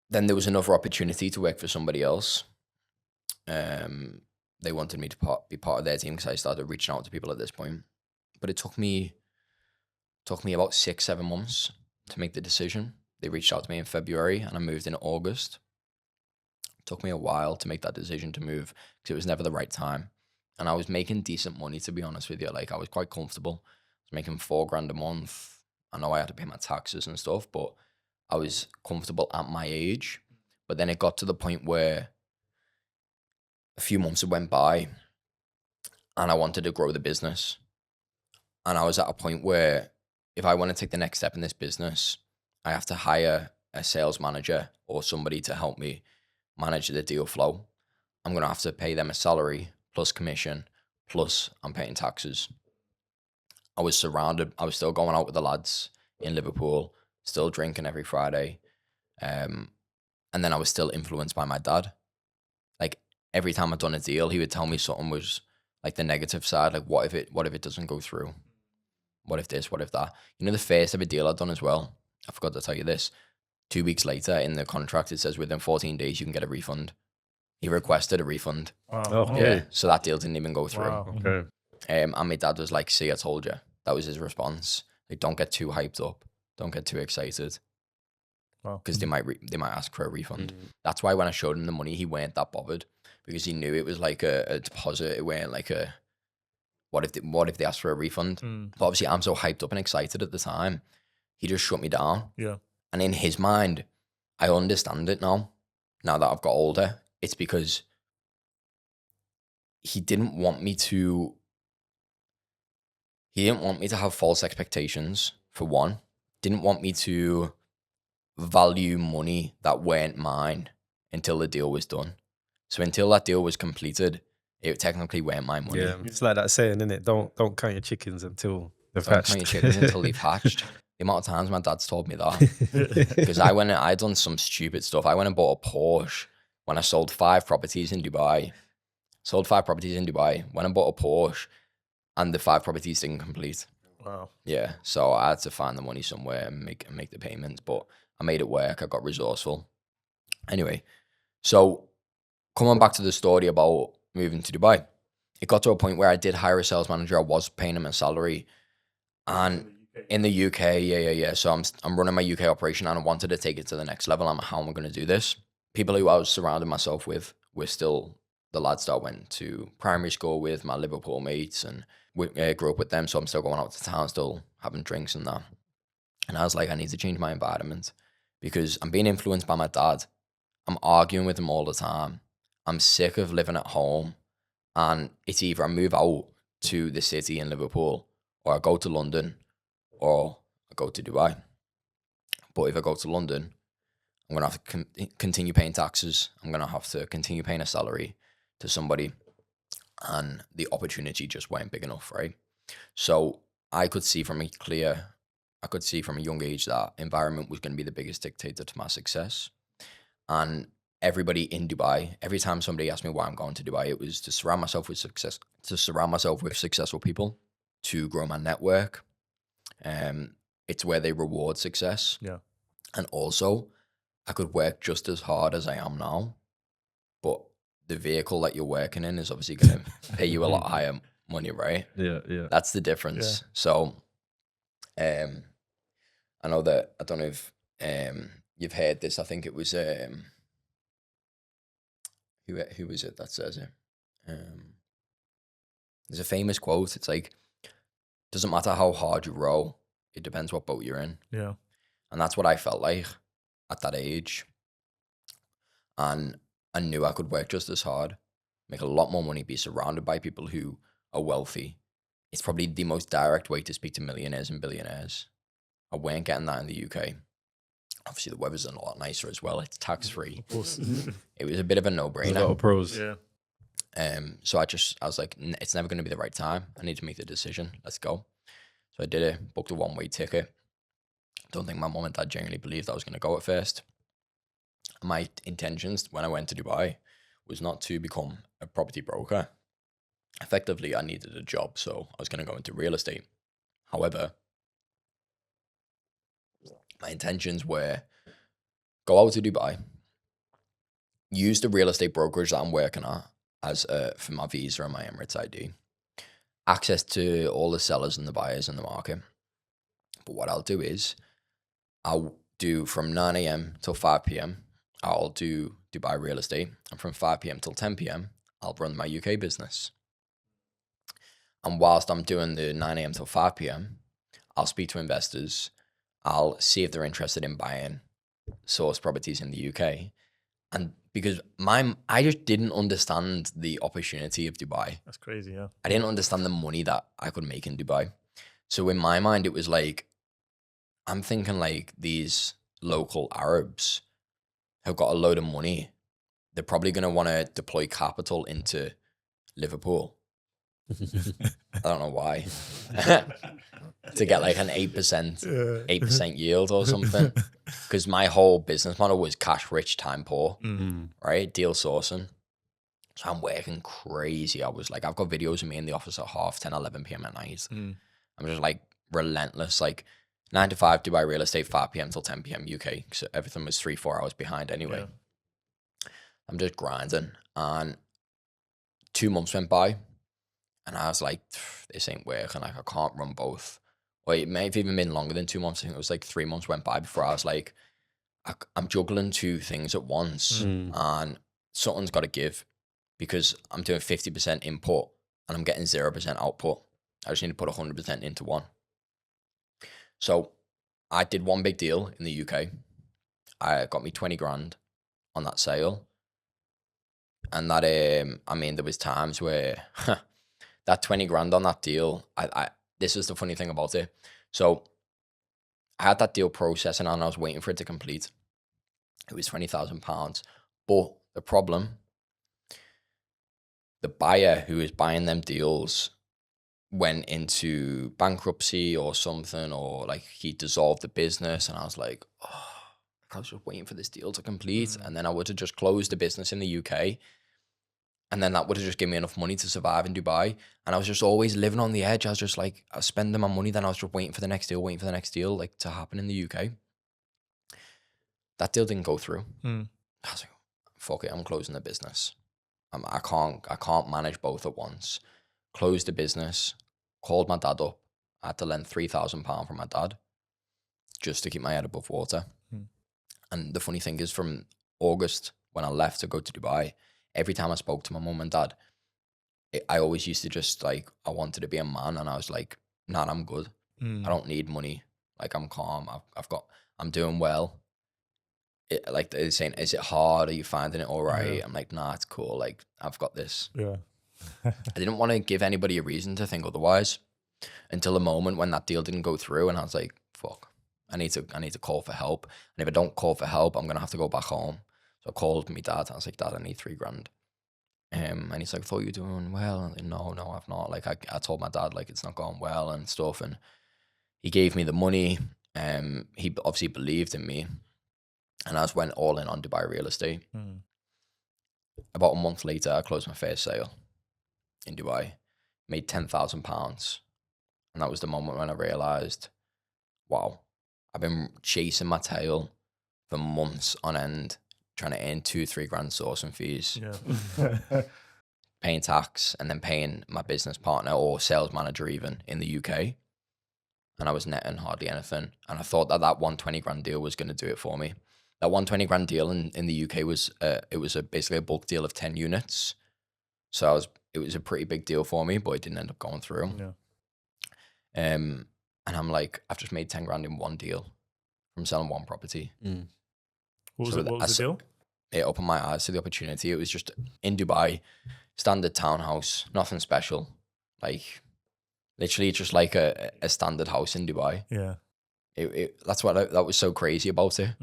Then there was another opportunity to work for somebody else. They wanted me to be part of their team because I started reaching out to people at this point. But it took me about 6-7 months to make the decision. They reached out to me in February and I moved in August. It took me a while to make that decision to move because it was never the right time. And I was making decent money, to be honest with you. Like, I was quite comfortable. I was making $4,000 a month. I know I had to pay my taxes and stuff, but I was comfortable at my age. But then it got to the point where a few months went by and I wanted to grow the business. And I was at a point where if I want to take the next step in this business, I have to hire a sales manager or somebody to help me manage the deal flow. I'm going to have to pay them a salary plus commission, plus I'm paying taxes. I was surrounded. I was still going out with the lads in Liverpool, still drinking every Friday. And then I was still influenced by my dad. Like, every time I'd done a deal, he would tell me something was like the negative side. Like, what if it doesn't go through? What if this? What if that? You know, the first ever deal I'd done as well, I forgot to tell you this. 2 weeks later in the contract, it says within 14 days, you can get a refund. He requested a refund. Wow. Okay. Yeah. So that deal didn't even go through. Wow. Okay. And my dad was like, see, I told you. That was his response. Like, don't get too hyped up. Don't get too excited. Wow. Because they might ask for a refund. That's why when I showed him the money, he weren't that bothered because he knew it was like a deposit. It weren't like a, what if they asked for a refund? But obviously I'm so hyped up and excited at the time. He just shut me down. Yeah. And in his mind, I understand it now that I've got older. It's because he didn't want me to have false expectations, for one. Didn't want me to value money that weren't mine until the deal was done. So until that deal was completed, it technically weren't my money. Yeah, it's like that saying, isn't it? Don't count your chickens until they've Don't hatched. count your chickens until they've hatched. The amount of times my dad's told me that. Because I'd done some stupid stuff. I went and bought a Porsche when I sold 5 properties in Dubai. Went and bought a Porsche and the 5 properties didn't complete. Wow. Yeah. So I had to find the money somewhere and make the payments, but I made it work. I got resourceful. Anyway, so coming back to the story about moving to Dubai, it got to a point where I did hire a sales manager. I was paying him a salary. And in the UK, yeah. So I'm running my UK operation and I wanted to take it to the next level. How am I going to do this? People who I was surrounding myself with were still the lads that I went to primary school with, my Liverpool mates, and we grew up with them. So I'm still going out to town, still having drinks and that. And I was like, I need to change my environment because I'm being influenced by my dad. I'm arguing with him all the time. I'm sick of living at home. And it's either I move out to the city in Liverpool or I go to London or I go to Dubai. But if I go to London, I'm going to have to continue paying taxes. I'm going to have to continue paying a salary to somebody. And the opportunity just weren't big enough, right? So I could see from a young age that environment was going to be the biggest dictator to my success. And everybody in Dubai, every time somebody asked me why I'm going to Dubai, it was to surround myself with successful people, to grow my network. It's where they reward success. Yeah. And also, I could work just as hard as I am now, but the vehicle that you're working in is obviously going to pay you a lot higher money, right? Yeah. That's the difference. Yeah. So, I know that, I don't know if you've heard this. I think it was who is it that says it? There's a famous quote. It's like, doesn't matter how hard you row, it depends what boat you're in. Yeah. And that's what I felt like at that age. And I knew I could work just as hard, make a lot more money, be surrounded by people who are wealthy. It's probably the most direct way to speak to millionaires and billionaires. I weren't getting that in the UK. Obviously, the weather's a lot nicer as well. It's tax-free. Of course. It was a bit of a no-brainer. A lot of pros. Yeah. So I was like, it's never going to be the right time. I need to make the decision. Let's go. So I did it, booked a one-way ticket. Don't think my mom and dad genuinely believed I was going to go at first. My intentions when I went to Dubai was not to become a property broker. Effectively, I needed a job, so I was going to go into real estate. However, my intentions were go out to Dubai, use the real estate brokerage that I'm working at as for my visa and my Emirates ID. Access to all the sellers and the buyers in the market. But what I'll do is I'll do from 9 a.m. till 5 p.m. I'll do Dubai real estate. And from 5 p.m. till 10 p.m. I'll run my UK business. And whilst I'm doing the 9 a.m. till 5 p.m., I'll speak to investors. I'll see if they're interested in buying source properties in the UK. And because I just didn't understand the opportunity of Dubai. That's crazy, yeah. I didn't understand the money that I could make in Dubai. So in my mind, it was like, I'm thinking like these local Arabs have got a load of money. They're probably going to want to deploy capital into Liverpool. I don't know why. To get like an 8% yield or something. Because my whole business model was cash rich, time poor, right? Deal sourcing. So I'm working crazy. I was like, I've got videos of me in the office at 10:30, 11 p.m. at night. I'm just like relentless, like 9 to 5 Dubai real estate, 5 p.m. till 10 p.m. UK. So everything was 3-4 hours behind anyway. Yeah. I'm just grinding. And 2 months went by. And I was like, this ain't working. Like, I can't run both. Well, it may have even been longer than 2 months. I think it was like 3 months went by before I was like, I'm juggling 2 things at once. And something's got to give because I'm doing 50% input and I'm getting 0% output. I just need to put 100% into one. So I did one big deal in the UK. I got me 20 grand on that sale. And that, I mean, there was times where that 20 grand on that deal, this is the funny thing about it. So I had that deal processing and I was waiting for it to complete. It was £20,000. But the problem, the buyer who was buying them deals went into bankruptcy or something, or like he dissolved the business. And I was like, oh, I was just waiting for this deal to complete. And then I would have just closed the business in the UK. And then that would have just given me enough money to survive in Dubai. And I was just always living on the edge. I was just like, I was spending my money. Then I was just waiting for the next deal, like to happen in the UK. That deal didn't go through. I was like, fuck it, I'm closing the business. I can't manage both at once. Closed the business, called my dad up. I had to lend £3,000 from my dad just to keep my head above water. And the funny thing is, from August, when I left to go to Dubai, every time I spoke to my mum and dad, I always used to just like, I wanted to be a man. And I was like, nah, I'm good. I don't need money. Like, I'm calm. I'm doing well. Like they're saying, is it hard? Are you finding it all right? I'm like, nah, it's cool. Like, I've got this. Yeah. I didn't want to give anybody a reason to think otherwise until the moment when that deal didn't go through. And I was like, fuck, I need to call for help. And if I don't call for help, I'm going to have to go back home. So I called my dad. I was like, Dad, I need 3 grand. And he's like, I thought you were doing well. And like, no, I've not. Like, I told my dad, like, it's not going well and stuff. And he gave me the money. He obviously believed in me. And I just went all in on Dubai real estate. About a month later, I closed my first sale in Dubai. Made £10,000. And that was the moment when I realized, wow, I've been chasing my tail for months on end, trying to earn 2-3 grand sourcing fees, paying tax, and then paying my business partner or sales manager even in the UK. And I was netting hardly anything. And I thought that 120 grand deal was going to do it for me. That 120 grand deal in the UK was basically a bulk deal of 10 units. So it was a pretty big deal for me, but it didn't end up going through. Yeah. And I'm like, I've just made 10 grand in one deal from selling one property. What was the deal? It opened my eyes to the opportunity. It was just in Dubai, standard townhouse, nothing special. Like, literally just like a standard house in Dubai. Yeah. That's what that was so crazy about it.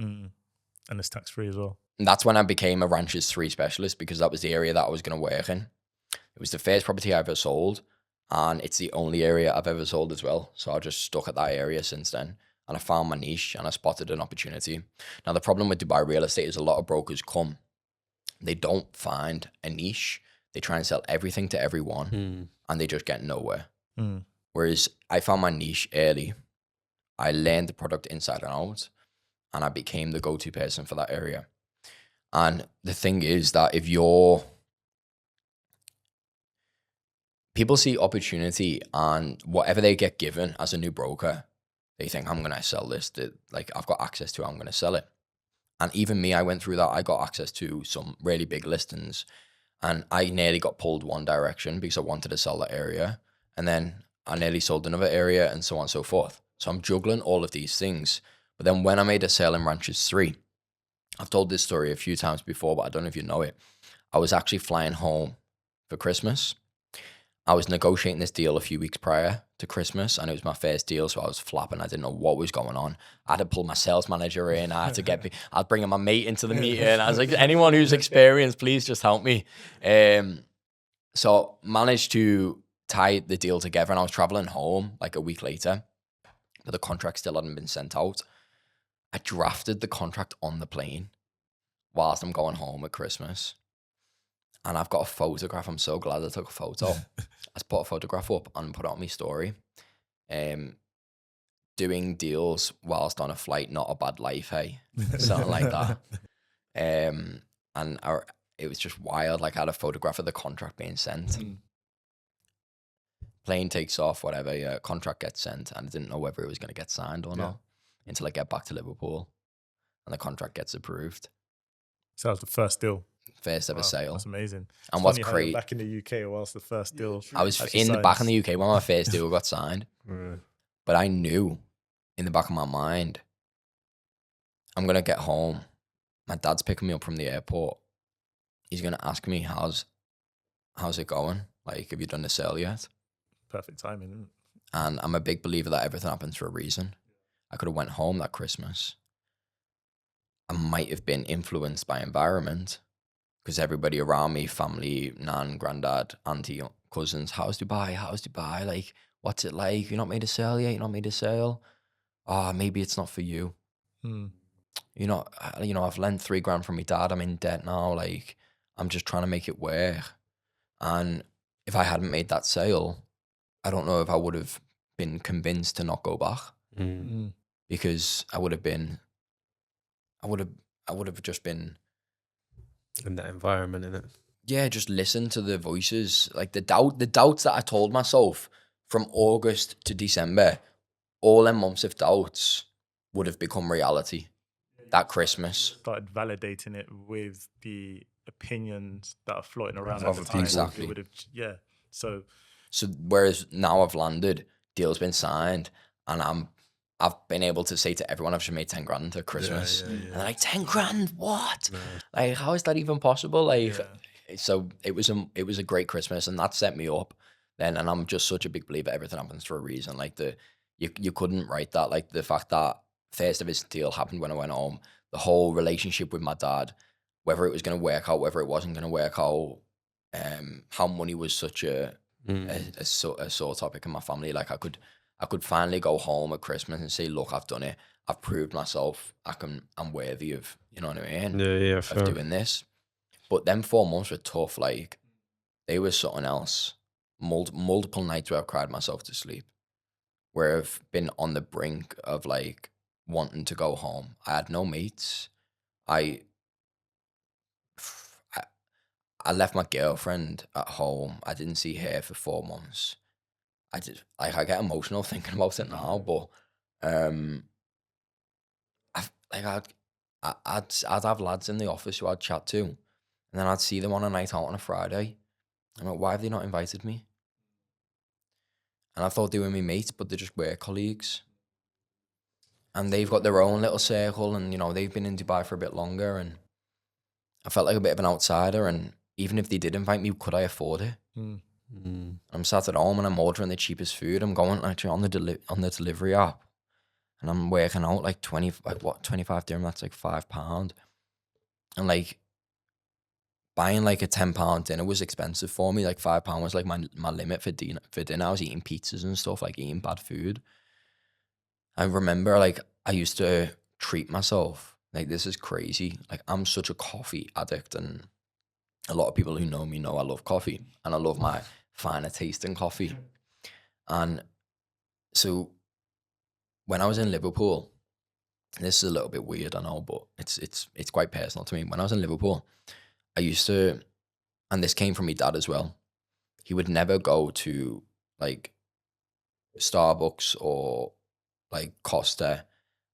And it's tax-free as well. And that's when I became a Ranches 3 specialist, because that was the area that I was going to work in. It was the first property I ever sold, and it's the only area I've ever sold as well. So I just stuck at that area since then. And I found my niche and I spotted an opportunity. Now, the problem with Dubai real estate is a lot of brokers come. They don't find a niche. They try and sell everything to everyone and they just get nowhere. Whereas I found my niche early. I learned the product inside and out and I became the go-to person for that area. And the thing is that people see opportunity, and whatever they get given as a new broker, they think, I'm going to sell this. Like, I've got access to it, I'm going to sell it. And even me, I went through that. I got access to some really big listings, and I nearly got pulled one direction because I wanted to sell that area. And then I nearly sold another area, and so on and so forth. So I'm juggling all of these things. But then when I made a sale in Ranches 3, I've told this story a few times before, but I don't know if you know it. I was actually flying home for Christmas. I was negotiating this deal a few weeks prior to Christmas, and it was my first deal, so I was flapping. I didn't know what was going on. I had to pull my sales manager in. I had to I'd bring my mate into the meeting. I was like, anyone who's experienced, please just help me. So managed to tie the deal together, and I was traveling home like a week later, but the contract still hadn't been sent out. I drafted the contract on the plane whilst I'm going home at Christmas. And I've got a photograph. I'm so glad I took a photo. I put a photograph up and put it on my story. Doing deals whilst on a flight, not a bad life, hey? Something like that. It was just wild. Like, I had a photograph of the contract being sent. Plane takes off, whatever, yeah, contract gets sent, and I didn't know whether it was going to get signed or not until I get back to Liverpool and the contract gets approved. So that was the first deal. First ever sale. That's amazing. And it's what's funny how great, you're back in the UK whilst the first deal. I was back in the UK when my first deal got signed. But I knew in the back of my mind, I'm going to get home. My dad's picking me up from the airport. He's going to ask me, how's it going? Like, have you done the sale yet? Perfect timing, isn't it? And I'm a big believer that everything happens for a reason. I could have went home that Christmas. I might have been influenced by environment, because everybody around me, family, nan, granddad, auntie, cousins, how's Dubai? Like, what's it like? You're not made a sale yet? You're not made a sale? Maybe it's not for you. You know, I've lent $3,000 from my dad. I'm in debt now. Like, I'm just trying to make it work. And if I hadn't made that sale, I don't know if I would have been convinced to not go back, because I would have just been in that environment, innit? Yeah, just listen to the voices, like the doubts that I told myself from August to December. All them months of doubts would have become reality that Christmas. Started validating it with the opinions that are floating around Other at the time. Exactly. It would have, So whereas now I've landed, deal's been signed, and I've been able to say to everyone, I've just made $10,000 at Christmas. And they're like, $10,000? What? Like, how is that even possible? Like, so it was a great Christmas, and that set me up then. And I'm just such a big believer everything happens for a reason. Like, you couldn't write that. Like, the fact that first of his deal happened when I went home, the whole relationship with my dad, whether it was going to work out, whether it wasn't going to work out, how money was such a sore topic in my family. Like, I could finally go home at Christmas and say, look, I've done it. I've proved myself. I'm worthy of, you know what I mean? Of doing this. But them 4 months were tough. Like, they were something else. Multiple nights where I've cried myself to sleep, where I've been on the brink of, like, wanting to go home. I had no mates. I left my girlfriend at home. I didn't see her for 4 months. I get emotional thinking about it now, but I'd have lads in the office who I'd chat to, and then I'd see them on a night out on a Friday. I'm like, why have they not invited me? And I thought they were my mates, but they're just work colleagues. And they've got their own little circle, and, you know, they've been in Dubai for a bit longer, and I felt like a bit of an outsider. And even if they did invite me, could I afford it? I'm sat at home and I'm ordering the cheapest food. I'm going actually on the delivery app, and I'm working out like 25 dirham. That's like £5, and like buying like a £10 dinner was expensive for me. Like £5 was like my limit for dinner. I was eating pizzas and stuff, like eating bad food. I remember, like, I used to treat myself like, this is crazy. Like, I'm such a coffee addict, and a lot of people who know me know I love coffee, and I love my finer tasting coffee. And so when I was in Liverpool, this is a little bit weird, I know, but it's quite personal to me. When I was in Liverpool, I used to, and this came from my dad as well. He would never go to like Starbucks or like Costa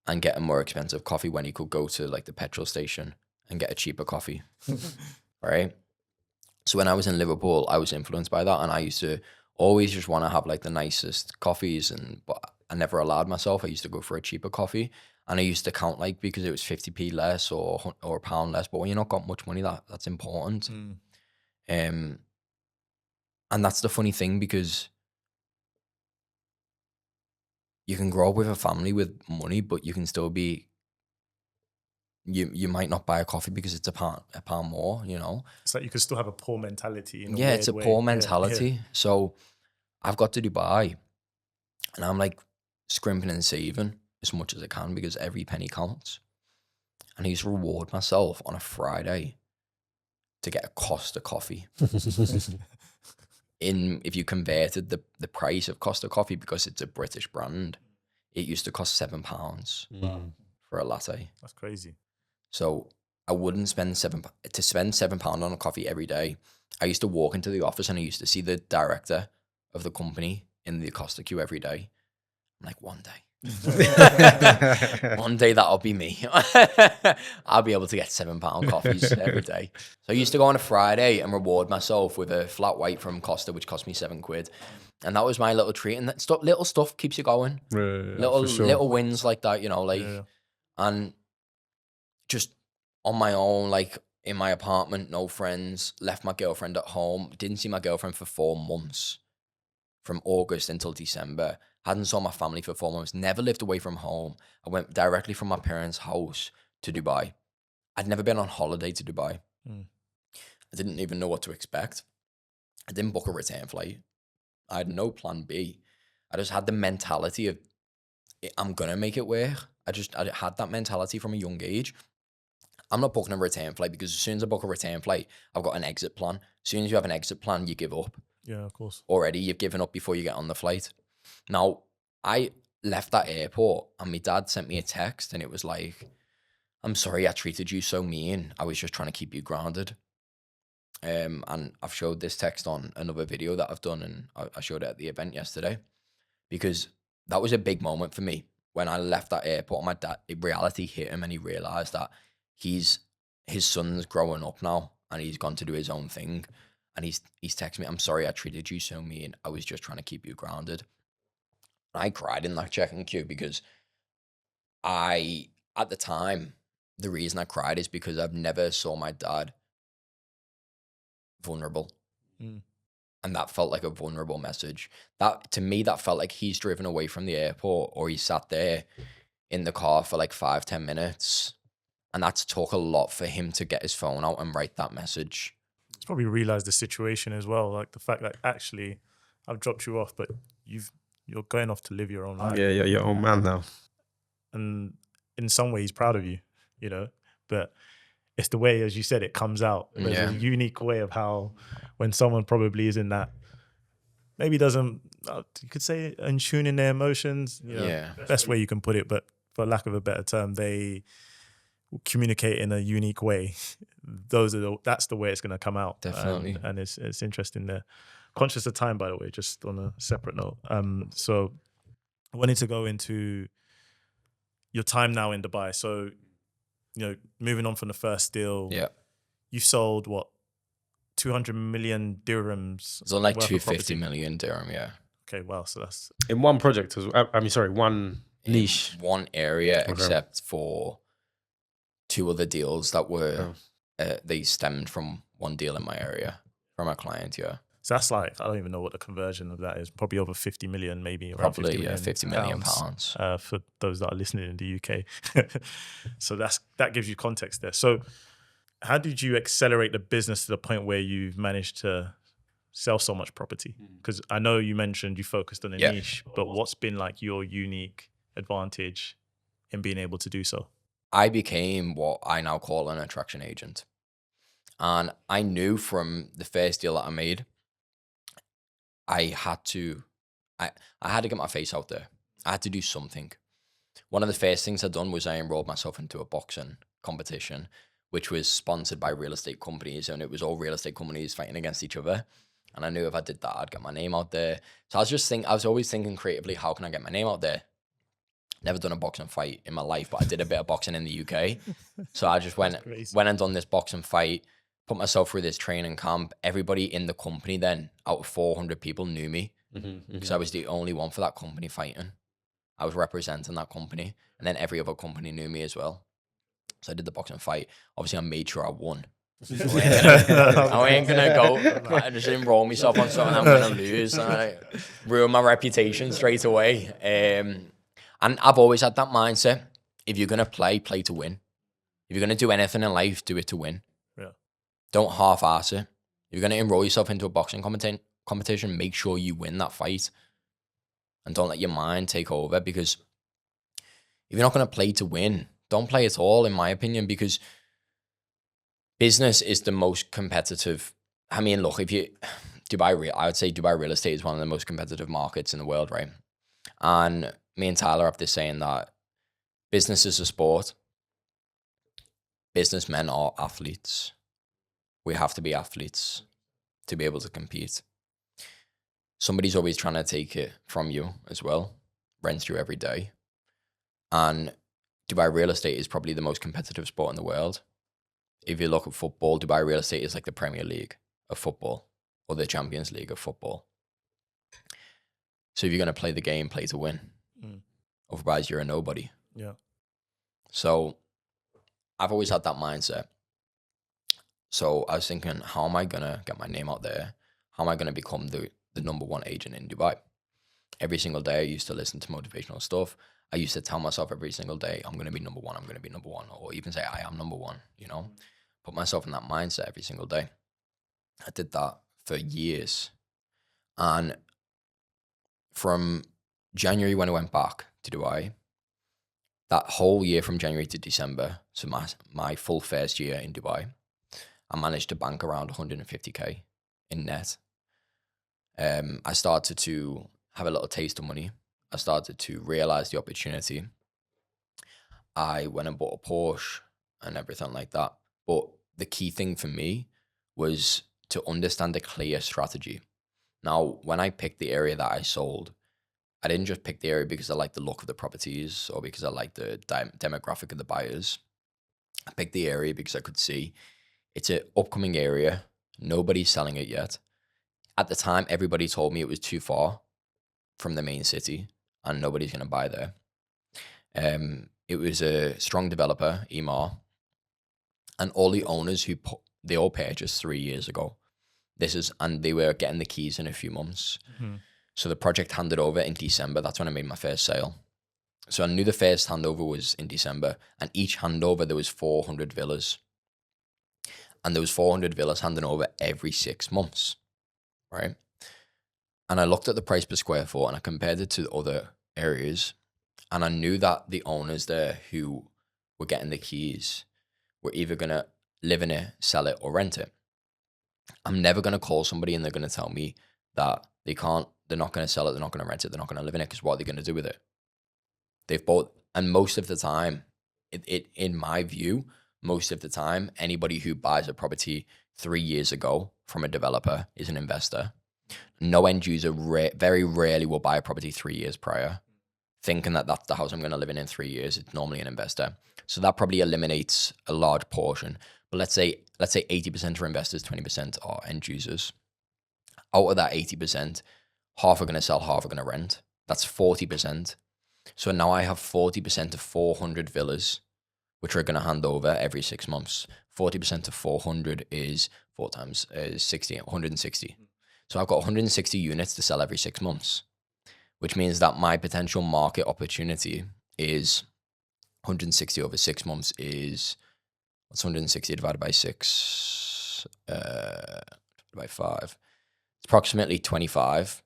and get a more expensive coffee when he could go to like the petrol station and get a cheaper coffee. Right? So when I was in Liverpool, I was influenced by that, and I used to always just want to have like the nicest coffees, but I never allowed myself. I used to go for a cheaper coffee, and I used to count like because it was 50p less or a pound less. But when you're not got much money, that's important. And that's the funny thing, because you can grow up with a family with money, but you can still be. You might not buy a coffee because it's a pound more, you know. It's like you could still have a poor mentality in a Yeah, weird it's a way. poor Yeah, mentality. yeah. So I've got to Dubai, and I'm like scrimping and saving as much as I can because every penny counts. And I used to reward myself on a Friday to get a Costa coffee. If you converted the price of Costa coffee, because it's a British brand, it used to cost £7 for a latte. That's crazy. So I wouldn't spend £7 on a coffee every day. I used to walk into the office and I used to see the director of the company in the Costa queue every day. I'm like, one day that'll be me. I'll be able to get £7 coffees every day. So I used to go on a Friday and reward myself with a flat white from Costa, which cost me £7. And that was my little treat. And that little stuff keeps you going. Little wins like that, you know, like, and just on my own, like in my apartment, no friends, left my girlfriend at home, didn't see my girlfriend for 4 months, from August until December, hadn't saw my family for 4 months, never lived away from home. I went directly from my parents' house to Dubai. I'd never been on holiday to Dubai. I didn't even know what to expect. I didn't book a return flight. I had no plan B. I just had the mentality of, I'm going to make it work. I had that mentality from a young age. I'm not booking a return flight, because as soon as I book a return flight, I've got an exit plan. As soon as you have an exit plan, you give up. Yeah, of course. Already, you've given up before you get on the flight. Now, I left that airport and my dad sent me a text, and it was like, I'm sorry I treated you so mean. I was just trying to keep you grounded. And I've showed this text on another video that I've done, and I showed it at the event yesterday, because that was a big moment for me. When I left that airport, my dad, reality hit him, and he realized that his son's growing up now and he's gone to do his own thing. And he's texted me, I'm sorry I treated you so mean. I was just trying to keep you grounded. And I cried in that check-in queue, because at the time, the reason I cried is because I've never saw my dad vulnerable. And that felt like a vulnerable message. That, to me, that felt like he's driven away from the airport, or he sat there in the car for like 5-10 minutes. And that's took a lot for him to get his phone out and write that message. He's probably realized the situation as well, like the fact that actually I've dropped you off, but you're going off to live your own life. Yeah, you're your own man now. And in some way, he's proud of you, you know. But it's the way, as you said, it comes out. There's a unique way of how, when someone probably is in that, maybe doesn't, you could say, in tune in their emotions. You know, best way you can put it, but for lack of a better term, they communicate in a unique way. That's the way it's going to come out. Definitely. And it's interesting there. Conscious of time, by the way, just on a separate note. So I wanted to go into your time now in Dubai. So, you know, moving on from the first deal, you sold what, 200 million dirhams? It's on like 250 million dirham, yeah. Okay, wow. So that's in one project as well. I mean, sorry, one niche. In one area, except for 2 other deals that were, they stemmed from one deal in my area, from a client, So that's like, I don't even know what the conversion of that is. Probably over 50 million, maybe. Probably, 50 million pounds. For those that are listening in the UK. So that gives you context there. So how did you accelerate the business to the point where you've managed to sell so much property? Because I know you mentioned you focused on a niche, but what's been like your unique advantage in being able to do so? I became what I now call an attraction agent. And I knew from the first deal that I made, I had to get my face out there. I had to do something. one of the first things I'd done was I enrolled myself into a boxing competition, which was sponsored by real estate companies, and it was all real estate companies fighting against each other. And I knew if I did that, I'd get my name out there. So I was always thinking creatively, how can I get my name out there? Never done a boxing fight in my life, but I did a bit of boxing in the UK. So I just went and done this boxing fight, put myself through this training camp. Everybody in the company then, out of 400 people, knew me because I was the only one for that company fighting. I was representing that company, and then every other company knew me as well. So I did the boxing fight. Obviously, I made sure I won. I ain't gonna go and just enroll myself on something I'm gonna lose and I ruin my reputation straight away. And I've always had that mindset: if you're gonna play to win. If you're gonna do anything in life, do it to win. Yeah. Don't half-ass it. If you're gonna enroll yourself into a boxing competition, make sure you win that fight, and don't let your mind take over. Because if you're not gonna play to win, don't play at all, in my opinion, because business is the most competitive. I mean, look, I would say Dubai real estate is one of the most competitive markets in the world, right? And me and Tyler have this saying that business is a sport. Businessmen are athletes. We have to be athletes to be able to compete. Somebody's always trying to take it from you as well, rents you every day. And Dubai real estate is probably the most competitive sport in the world. If you look at football, Dubai real estate is like the Premier League of football or the Champions League of football. So if you're going to play the game, play to win. Otherwise, you're a nobody. Yeah. So I've always had that mindset. So I was thinking, how am I going to get my name out there? How am I going to become the number one agent in Dubai? Every single day, I used to listen to motivational stuff. I used to tell myself every single day, I'm going to be number one, I'm going to be number one, or even say, I am number one, you know? Put myself in that mindset every single day. I did that for years. And from January, when I went back to Dubai, that whole year from January to December, so my full first year in Dubai, I managed to bank around 150K in net. I started to have a little taste of money. I started to realize the opportunity. I went and bought a Porsche and everything like that. But the key thing for me was to understand a clear strategy. Now, when I picked the area that I sold, I didn't just pick the area because I liked the look of the properties or because I liked the demographic of the buyers. I picked the area because I could see it's an upcoming area. Nobody's selling it yet. At the time, everybody told me it was too far from the main city and nobody's going to buy there. It was a strong developer, Imara, and all the owners they all purchased 3 years ago. And they were getting the keys in a few months. So the project handed over in December. That's when I made my first sale. So I knew the first handover was in December, and each handover there was 400 villas. And there was 400 villas handing over every 6 months, right? And I looked at the price per square foot and I compared it to other areas. And I knew that the owners there who were getting the keys were either going to live in it, sell it, or rent it. I'm never going to call somebody and they're going to tell me that they're not going to sell it, they're not going to rent it, they're not going to live in it, because what are they going to do with it? They've bought, and most of the time, in my view, most of the time, anybody who buys a property 3 years ago from a developer is an investor. No end user very rarely will buy a property 3 years prior, thinking that that's the house I'm going to live in 3 years. It's normally an investor. So that probably eliminates a large portion. But let's say 80% are investors, 20% are end users. Out of that 80%, half are going to sell, half are going to rent. That's 40%. So now I have 40% of 400 villas, which are going to hand over every 6 months. 40% of 400 is 4 times 60, 160. So I've got 160 units to sell every 6 months, which means that my potential market opportunity is 160 over 6 months is, what's 160 divided by 6? By 5. It's approximately 25.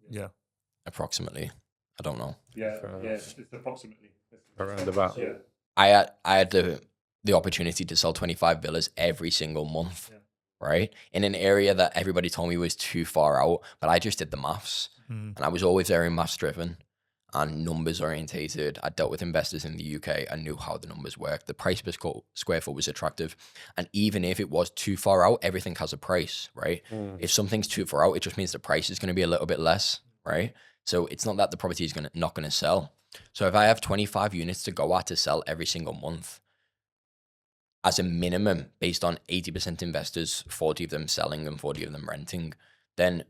Yeah. Approximately. I don't know. Yeah, it's approximately. Around about. Yeah. I had the opportunity to sell 25 villas every single month, right? In an area that everybody told me was too far out, but I just did the maths. And I was always very maths driven. and numbers orientated. I dealt with investors in the UK. I knew how the numbers worked. The price per square foot was attractive. And even if it was too far out, everything has a price, right? If something's too far out, it just means the price is going to be a little bit less, right? So it's not that the property is not going to sell. So if I have 25 units to go at to sell every single month, as a minimum, based on 80% investors, 40 of them selling and 40 of them renting, then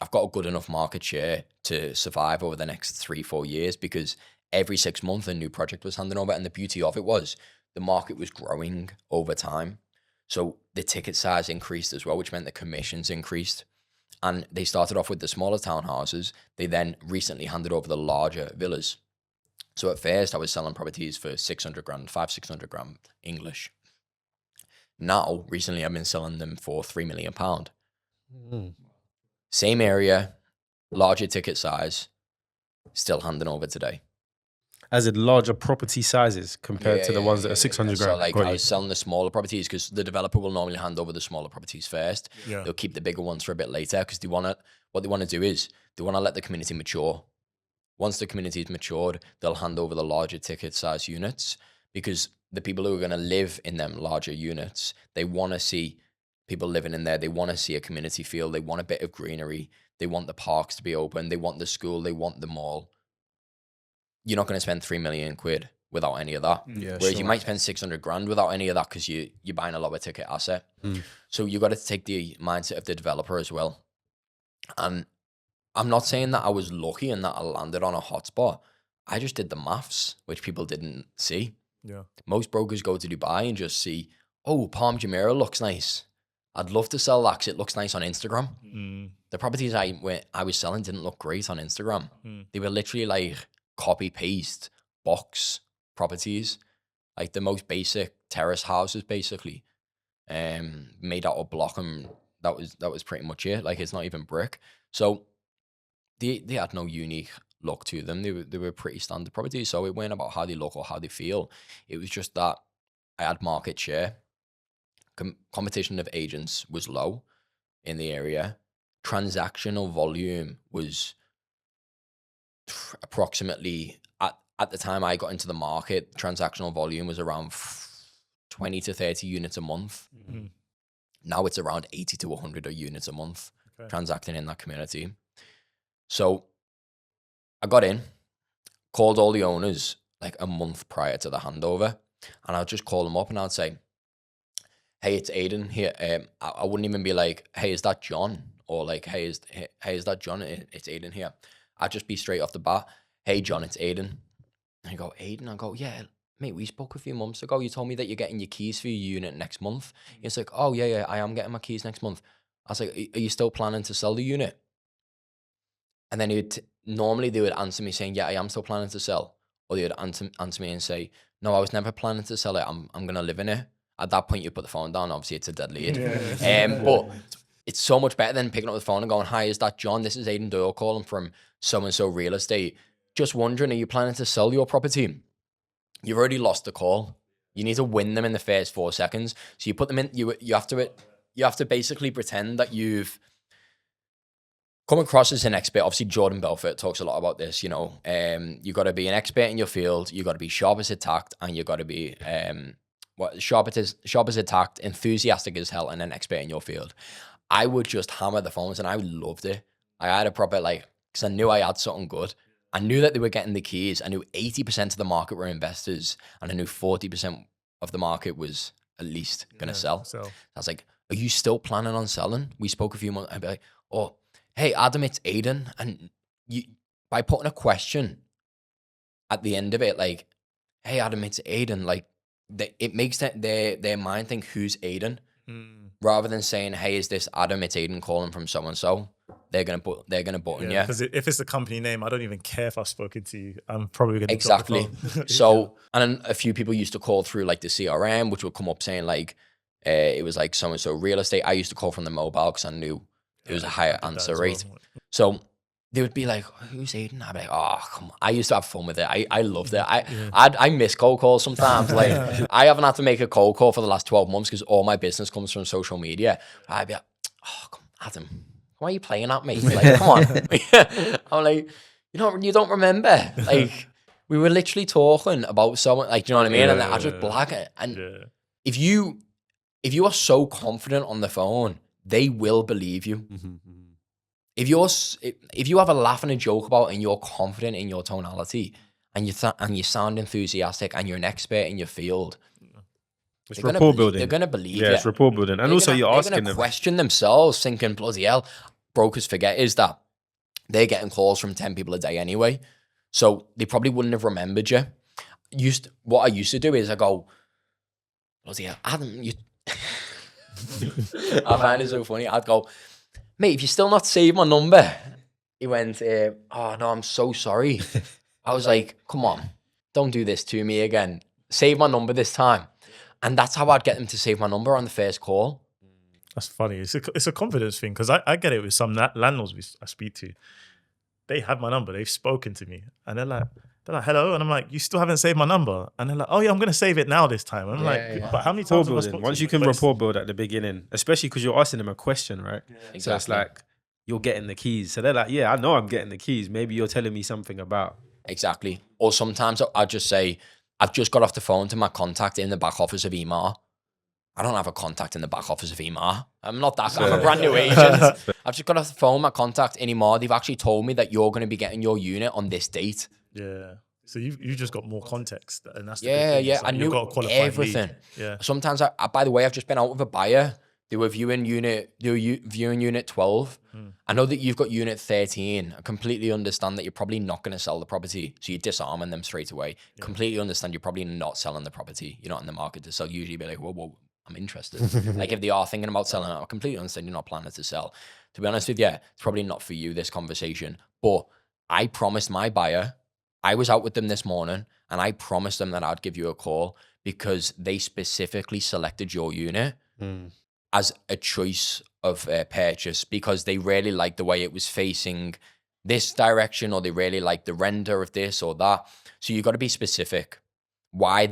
I've got a good enough market share to survive over the next 3-4 years, because every 6 months a new project was handing over. And the beauty of it was the market was growing over time. So the ticket size increased as well, which meant the commissions increased. And they started off with the smaller townhouses. They then recently handed over the larger villas. So at first I was selling properties for 600 grand, 600 grand English. Now, recently I've been selling them for £3 million. Same area, larger ticket size, still handing over today. As in larger property sizes compared to the ones that are 600 grand. So like I was selling the smaller properties because the developer will normally hand over the smaller properties first. Yeah. They'll keep the bigger ones for a bit later because what they want to do is they want to let the community mature. Once the community is matured, they'll hand over the larger ticket size units, because the people who are going to live in them larger units, they want to see people living in there. They want to see a community feel. They want a bit of greenery. They want the parks to be open. They want the school. They want the mall. You're not going to spend £3 million without any of that. Yeah, Whereas sure. you might spend 600 grand without any of that because you're buying a lower ticket asset. So you got to take the mindset of the developer as well. And I'm not saying that I was lucky and that I landed on a hotspot. I just did the maths, which people didn't see. Yeah. Most brokers go to Dubai and just see, oh, Palm Jumeirah looks nice. I'd love to sell that because it looks nice on Instagram. The properties I was selling didn't look great on Instagram. They were literally like copy paste box properties, like the most basic terrace houses, basically, made out of block, and that was pretty much it. Like, it's not even brick. So they had no unique look to them. They were pretty standard properties. So it weren't about how they look or how they feel. It was just that I had market share. Competition of agents was low in the area. Transactional volume was approximately, at the time I got into the market, transactional volume was around 20 to 30 units a month. Now it's around 80 to 100 units a month transacting in that community. So I got in, called all the owners like a month prior to the handover, and I'd just call them up and I'd say, hey, it's Aidan here. I wouldn't even be like, hey, is that John? Or like, hey, is that John? It's Aidan here. I'd just be straight off the bat, hey, John, it's Aidan. And I go, Aidan? I go, yeah, mate, we spoke a few months ago. You told me that you're getting your keys for your unit next month. It's like, oh, yeah, I am getting my keys next month. I was like, are you still planning to sell the unit? And then normally they would answer me saying, yeah, I am still planning to sell. Or they would answer me and say, no, I was never planning to sell it. I'm going to live in it. At that point, you put the phone down. Obviously, it's a dead lead. But it's so much better than picking up the phone and going, hi, is that John? This is Aidan Doyle calling from so-and-so real estate. Just wondering, are you planning to sell your property? You've already lost the call. You need to win them in the first 4 seconds. So you put them in, you have to basically pretend that you've come across as an expert. Obviously, Jordan Belfort talks a lot about this, you know. You got to be an expert in your field. You got to be sharp as a tack, and you got to be sharp as a tack, enthusiastic as hell, and an expert in your field. I would just hammer the phones, and I loved it. I had a proper, because I knew I had something good. I knew that they were getting the keys. I knew 80% of the market were investors, and I knew 40% of the market was at least going to sell. So I was like, are you still planning on selling? We spoke a few months. I'd be like, oh, hey, Adam, it's Aidan. And you, by putting a question at the end of it, like, hey, Adam, it's Aidan, like, it makes their mind think, who's Aidan? Rather than saying, hey, is this Adam? It's Aidan calling from so-and-so. They're gonna button you. Because if it's the company name, I don't even care if I've spoken to you. I'm probably gonna exactly. drop the phone. So, and a few people used to call through like the CRM, which would come up saying like it was like so-and-so real estate. I used to call from the mobile because I knew it was a higher answer rate. So they would be like, who's Aidan? I'd be like, oh, come on. I used to have fun with it. I loved it. I miss cold calls sometimes. Like, I haven't had to make a cold call for the last 12 months because all my business comes from social media. I'd be like, oh, come on, Adam, why are you playing at me? Like, come on. I'm like, You don't remember. Like, we were literally talking about someone, like, do you know what I mean? And I just Yeah. black it. And Yeah. if you are so confident on the phone, they will believe you. If you have a laugh and a joke about and you're confident in your tonality and you sound enthusiastic and you're an expert in your field, It's they're rapport gonna building. They're gonna believe Yeah, you. it's rapport building. And also you're asking they're gonna them. question themselves, thinking, bloody hell, brokers forget is that they're getting calls from 10 people a day anyway. So they probably wouldn't have remembered you. What I used to do is I go, bloody hell, Adam, you I find it so funny. I'd go, mate, if you still not saved my number. He went, oh no, I'm so sorry. I was like, come on, don't do this to me again. Save my number this time. And that's how I'd get them to save my number on the first call. That's funny. It's a confidence thing because I get it with some landlords I speak to. They have my number. They've spoken to me, and they're like, hello, and I'm like, you still haven't saved my number, and they're like, oh yeah, I'm gonna save it now this time. I'm like, but how many Rapport times have I building. spoken Once to you can But it's- rapport build at the beginning, especially because you're asking them a question, right? So it's Exactly. like you're getting the keys. So they're like, yeah, I know I'm getting the keys. Maybe you're telling me something about. Exactly. Or sometimes I just say, I've just got off the phone to my contact in the back office of Imara. I don't have a contact in the back office of Imara. I'm not that. I'm a brand new agent. I've just got off the phone with my contact in Imara. They've actually told me that you're going to be getting your unit on this date. Yeah. So you just got more context, and that's the good Yeah, thing. yeah. It's like I you've knew got a qualified lead. everything. Yeah. Sometimes, by the way, I've just been out with a buyer. They were viewing unit 12. I know that you've got unit 13. I completely understand that you're probably not going to sell the property. So you're disarming them straight away. Completely understand you're probably not selling the property. You're not in the market to sell. Usually be like, whoa, I'm interested. Like if they are thinking about selling it, I completely understand you're not planning to sell. To be honest with you, it's probably not for you, this conversation. But I promised my buyer, I was out with them this morning and I promised them that I'd give you a call because they specifically selected your unit as a choice of purchase because they really liked the way it was facing this direction, or they really like the render of this or that. So you got to be specific. Why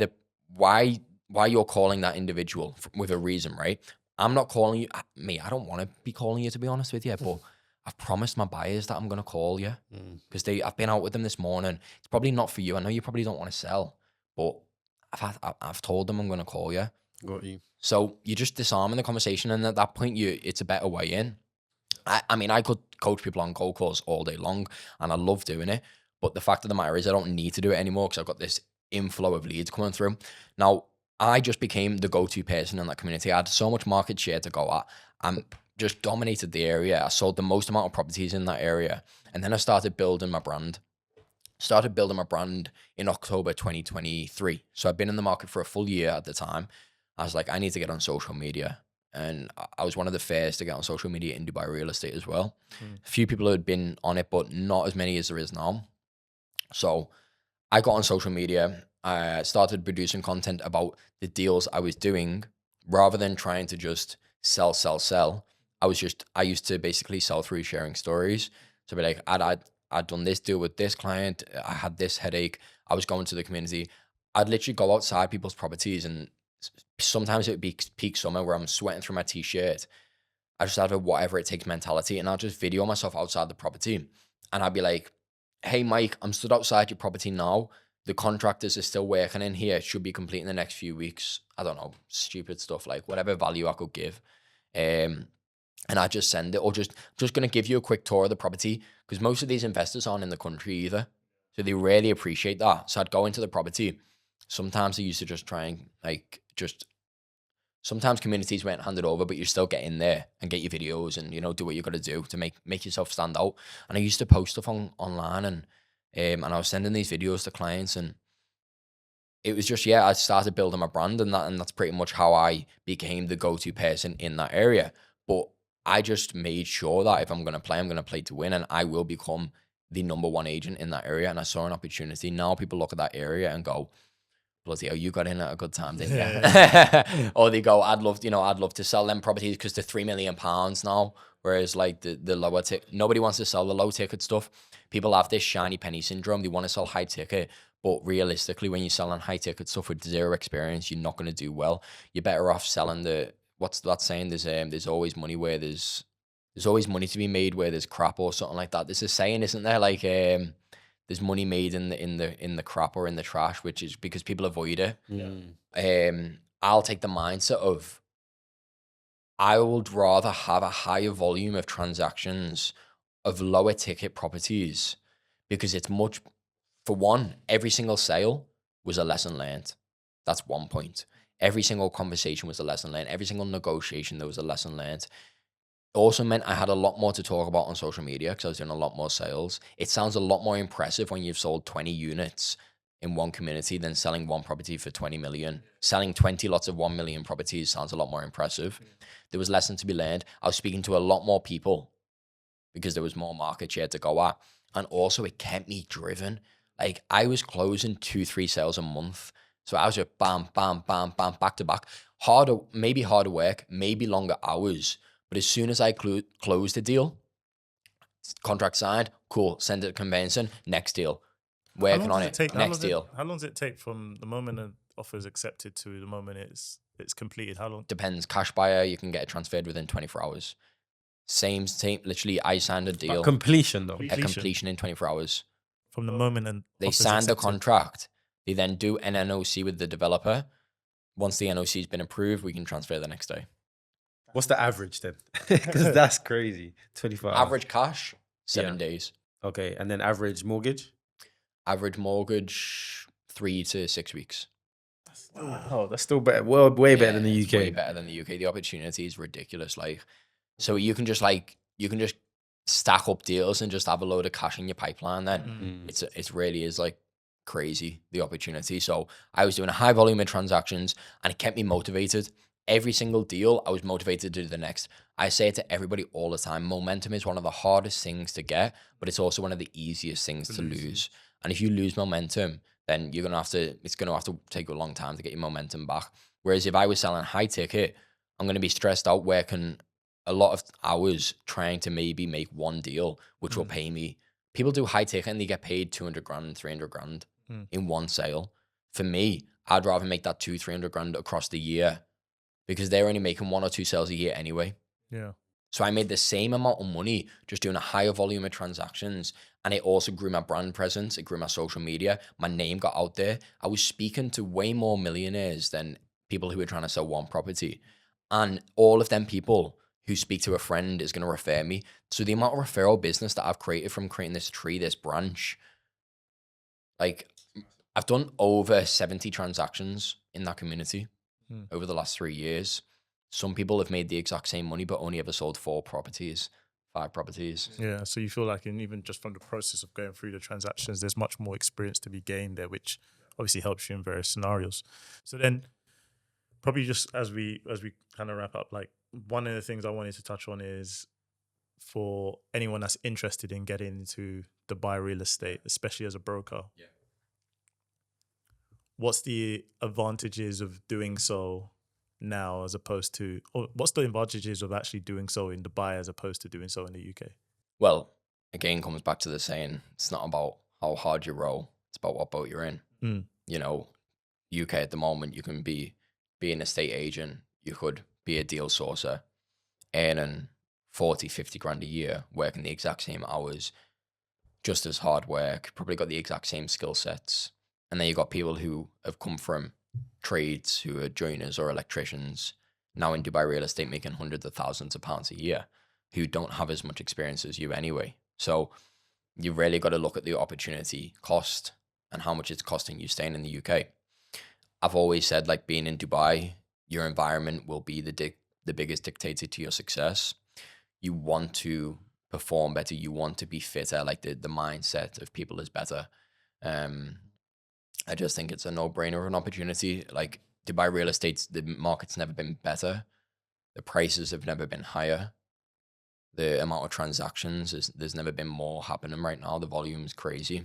you're calling that individual with a reason, right? I'm not calling you. I don't want to be calling you, to be honest with you, but I've promised my buyers that I'm going to call you because I've been out with them this morning. It's probably not for you. I know you probably don't want to sell, but I've told them I'm going to call you. Got you. So you're just disarming the conversation, and at that point, it's a better way in. I mean, I could coach people on cold calls all day long, and I love doing it. But the fact of the matter is, I don't need to do it anymore because I've got this inflow of leads coming through. Now, I just became the go-to person in that community. I had so much market share to go at. I just dominated the area. I sold the most amount of properties in that area, and then I started building my brand. In October 2023. So I've been in the market for a full year at the time. I was like, I need to get on social media. And I was one of the first to get on social media in Dubai real estate as well. A few people had been on it, but not as many as there is now. So I got on social media. I started producing content about the deals I was doing rather than trying to just sell. I used to basically sell through sharing stories. So be like, I'd done this deal with this client. I had this headache. I was going to the community. I'd literally go outside people's properties, and sometimes it would be peak summer where I'm sweating through my t-shirt. I just have a whatever it takes mentality, and I'll just video myself outside the property. And I'd be like, hey, Mike, I'm stood outside your property now. The contractors are still working in here. It should be complete in the next few weeks. I don't know, stupid stuff, like whatever value I could give. And I just send it, or just going to give you a quick tour of the property, because most of these investors aren't in the country either. So they really appreciate that. So I'd go into the property. Sometimes I used to just try and sometimes communities weren't handed over, but you still get in there and get your videos and, do what you got to do to make yourself stand out. And I used to post stuff online, and I was sending these videos to clients, and it was just, I started building my brand, and that's pretty much how I became the go-to person in that area. But I just made sure that if I'm going to play to win, and I will become the number one agent in that area. And I saw an opportunity. Now people look at that area and go, bloody hell, you got in at a good time, didn't you? Or they go, I'd love to sell them properties because they're £3 million now. Whereas like the lower ticket, nobody wants to sell the low ticket stuff. People have this shiny penny syndrome. They want to sell high ticket. But realistically, when you're selling high ticket stuff with zero experience, you're not going to do well. You're better off selling what's that saying? There's always money there's always money to be made where there's crap, or something like that. There's a saying, isn't there? Like, There's money made in the crap or in the trash, which is because people avoid it. I'll take the mindset of I would rather have a higher volume of transactions of lower ticket properties because it's much, for one, every single sale was a lesson learned. That's one point. Every single conversation was a lesson learned. Every single negotiation, there was a lesson learned. Also meant I had a lot more to talk about on social media because I was doing a lot more sales. It sounds a lot more impressive when you've sold 20 units in one community than selling one property for 20 million. Selling 20 lots of 1 million properties sounds a lot more impressive. There was lesson to be learned. I was speaking to a lot more people because there was more market share to go at. And also it kept me driven. Like I was closing 2-3 sales a month. So I was just bam, bam, bam, bam, back to back. Maybe harder work, maybe longer hours. But as soon as I closed the deal, contract signed, cool, send it to conveyancing, next deal. Working on it, next deal. How long does it take from the moment an offer is accepted to the moment it's completed? How long? Depends. Cash buyer, you can get it transferred within 24 hours. Same, literally, I signed a deal. But completion, though. A completion in 24 hours. From the moment they signed the contract, they then do an NOC with the developer. Once the NOC has been approved, we can transfer the next day. What's the average then? Because that's crazy. 24 hours. Average cash, 7 days. Okay, and then average mortgage? Average mortgage, 3 to 6 weeks. Oh, that's still better. Well, way better than the UK. Way better than the UK. The opportunity is ridiculous. Like, so you can just stack up deals and just have a load of cash in your pipeline. Then it really is like crazy, the opportunity. So I was doing a high volume of transactions and it kept me motivated. Every single deal, I was motivated to do the next. I say it to everybody all the time. Momentum is one of the hardest things to get, but it's also one of the easiest things to lose. And if you lose momentum, then it's gonna have to take a long time to get your momentum back. Whereas if I was selling high ticket, I'm gonna be stressed out working a lot of hours trying to maybe make one deal, which will pay me. People do high ticket and they get paid 200 grand, 300 grand in one sale. For me, I'd rather make that 200-300 grand across the year because they're only making 1 or 2 sales a year anyway. Yeah. So I made the same amount of money just doing a higher volume of transactions. And it also grew my brand presence. It grew my social media. My name got out there. I was speaking to way more millionaires than people who were trying to sell one property. And all of them people who speak to a friend is going to refer me. So the amount of referral business that I've created from creating this tree, this branch, like I've done over 70 transactions in that community over the last 3 years. Some people have made the exact same money, but only ever sold 4 properties, 5 properties. Yeah. So you feel like even just from the process of going through the transactions, there's much more experience to be gained there, which obviously helps you in various scenarios. So then probably just as we kind of wrap up, like one of the things I wanted to touch on is for anyone that's interested in getting into Dubai real estate, especially as a broker. Yeah. What's the advantages of doing so now as opposed to, or what's the advantages of actually doing so in Dubai as opposed to doing so in the UK? Well, again, comes back to the saying, it's not about how hard you row, it's about what boat you're in. You know, UK at the moment, you can be an estate agent, you could be a deal sourcer, earning 40, 50 grand a year, working the exact same hours, just as hard work, probably got the exact same skill sets. And then you got people who have come from trades, who are joiners or electricians, now in Dubai real estate making hundreds of thousands of pounds a year, who don't have as much experience as you anyway. So you really got to look at the opportunity cost and how much it's costing you staying in the UK. I've always said, like, being in Dubai, your environment will be the biggest dictator to your success. You want to perform better, you want to be fitter, like the mindset of people is better. I just think it's a no-brainer of an opportunity. Like, Dubai real estate, the market's never been better. The prices have never been higher. The amount of transactions, there's never been more happening right now. The volume's crazy.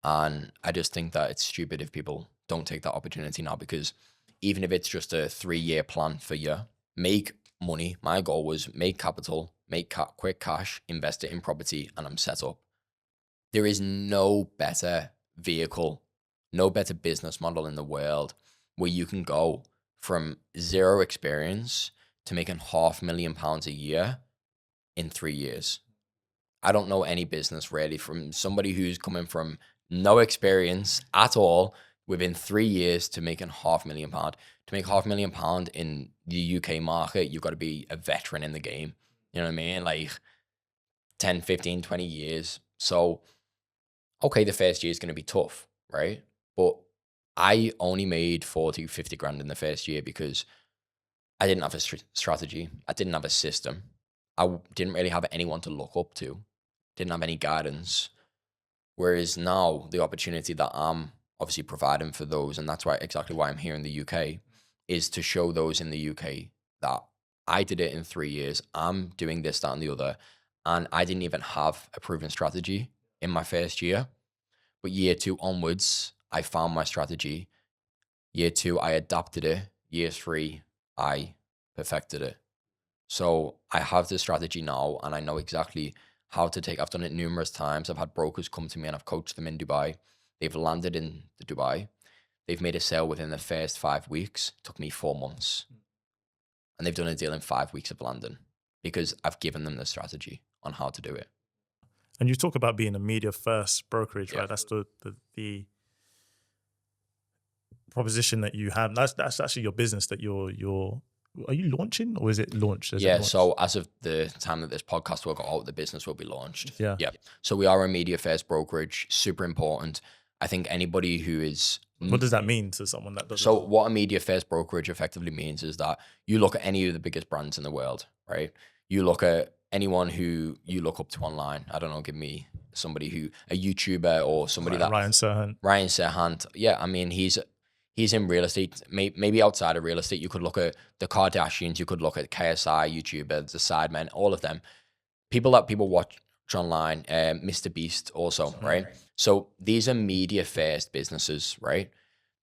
And I just think that it's stupid if people don't take that opportunity now, because even if it's just a 3-year plan for you, make money. My goal was make capital, make quick cash, invest it in property, and I'm set up. There is no better vehicle, no better business model in the world where you can go from 0 experience to making £500,000 a year in 3 years. I don't know any business really from somebody who's coming from no experience at all within 3 years to making £500,000. To make £500,000 in the UK market, you've got to be a veteran in the game. You know what I mean? Like 10, 15, 20 years. So, okay, the first year is going to be tough, right? But I only made 40, 50 grand in the first year because I didn't have a strategy. I didn't have a system. I didn't really have anyone to look up to. Didn't have any guidance. Whereas now the opportunity that I'm obviously providing for those, and that's exactly why I'm here in the UK, is to show those in the UK that I did it in 3 years. I'm doing this, that, and the other. And I didn't even have a proven strategy in my first year. But year 2 onwards, I found my strategy. Year 2, I adapted it. Year 3, I perfected it. So I have the strategy now, and I know exactly how to take. I've done it numerous times. I've had brokers come to me and I've coached them in Dubai. They've landed in Dubai. They've made a sale within the first 5 weeks. It took me 4 months. And they've done a deal in 5 weeks of landing because I've given them the strategy on how to do it. And you talk about being a media first brokerage, Yeah. right? That's the proposition that you have. That's actually your business that you're are you launching, or is it launched? Is it Yeah, launched? so as of the time that this podcast will go out, the business will be launched. Yeah. Yeah. So we are a media first brokerage, super important. I think anybody who is... What does that mean to someone that doesn't? So what a media first brokerage effectively means is that you look at any of the biggest brands in the world, right? You look at anyone who you look up to online. I don't know, give me somebody a YouTuber or somebody that... Ryan Serhant. Ryan Serhant. Yeah, I mean, he's in real estate. Maybe outside of real estate, you could look at the Kardashians, you could look at KSI, YouTuber, the Sidemen, all of them. People watch online, Mr. Beast also, right? So these are media first businesses, right?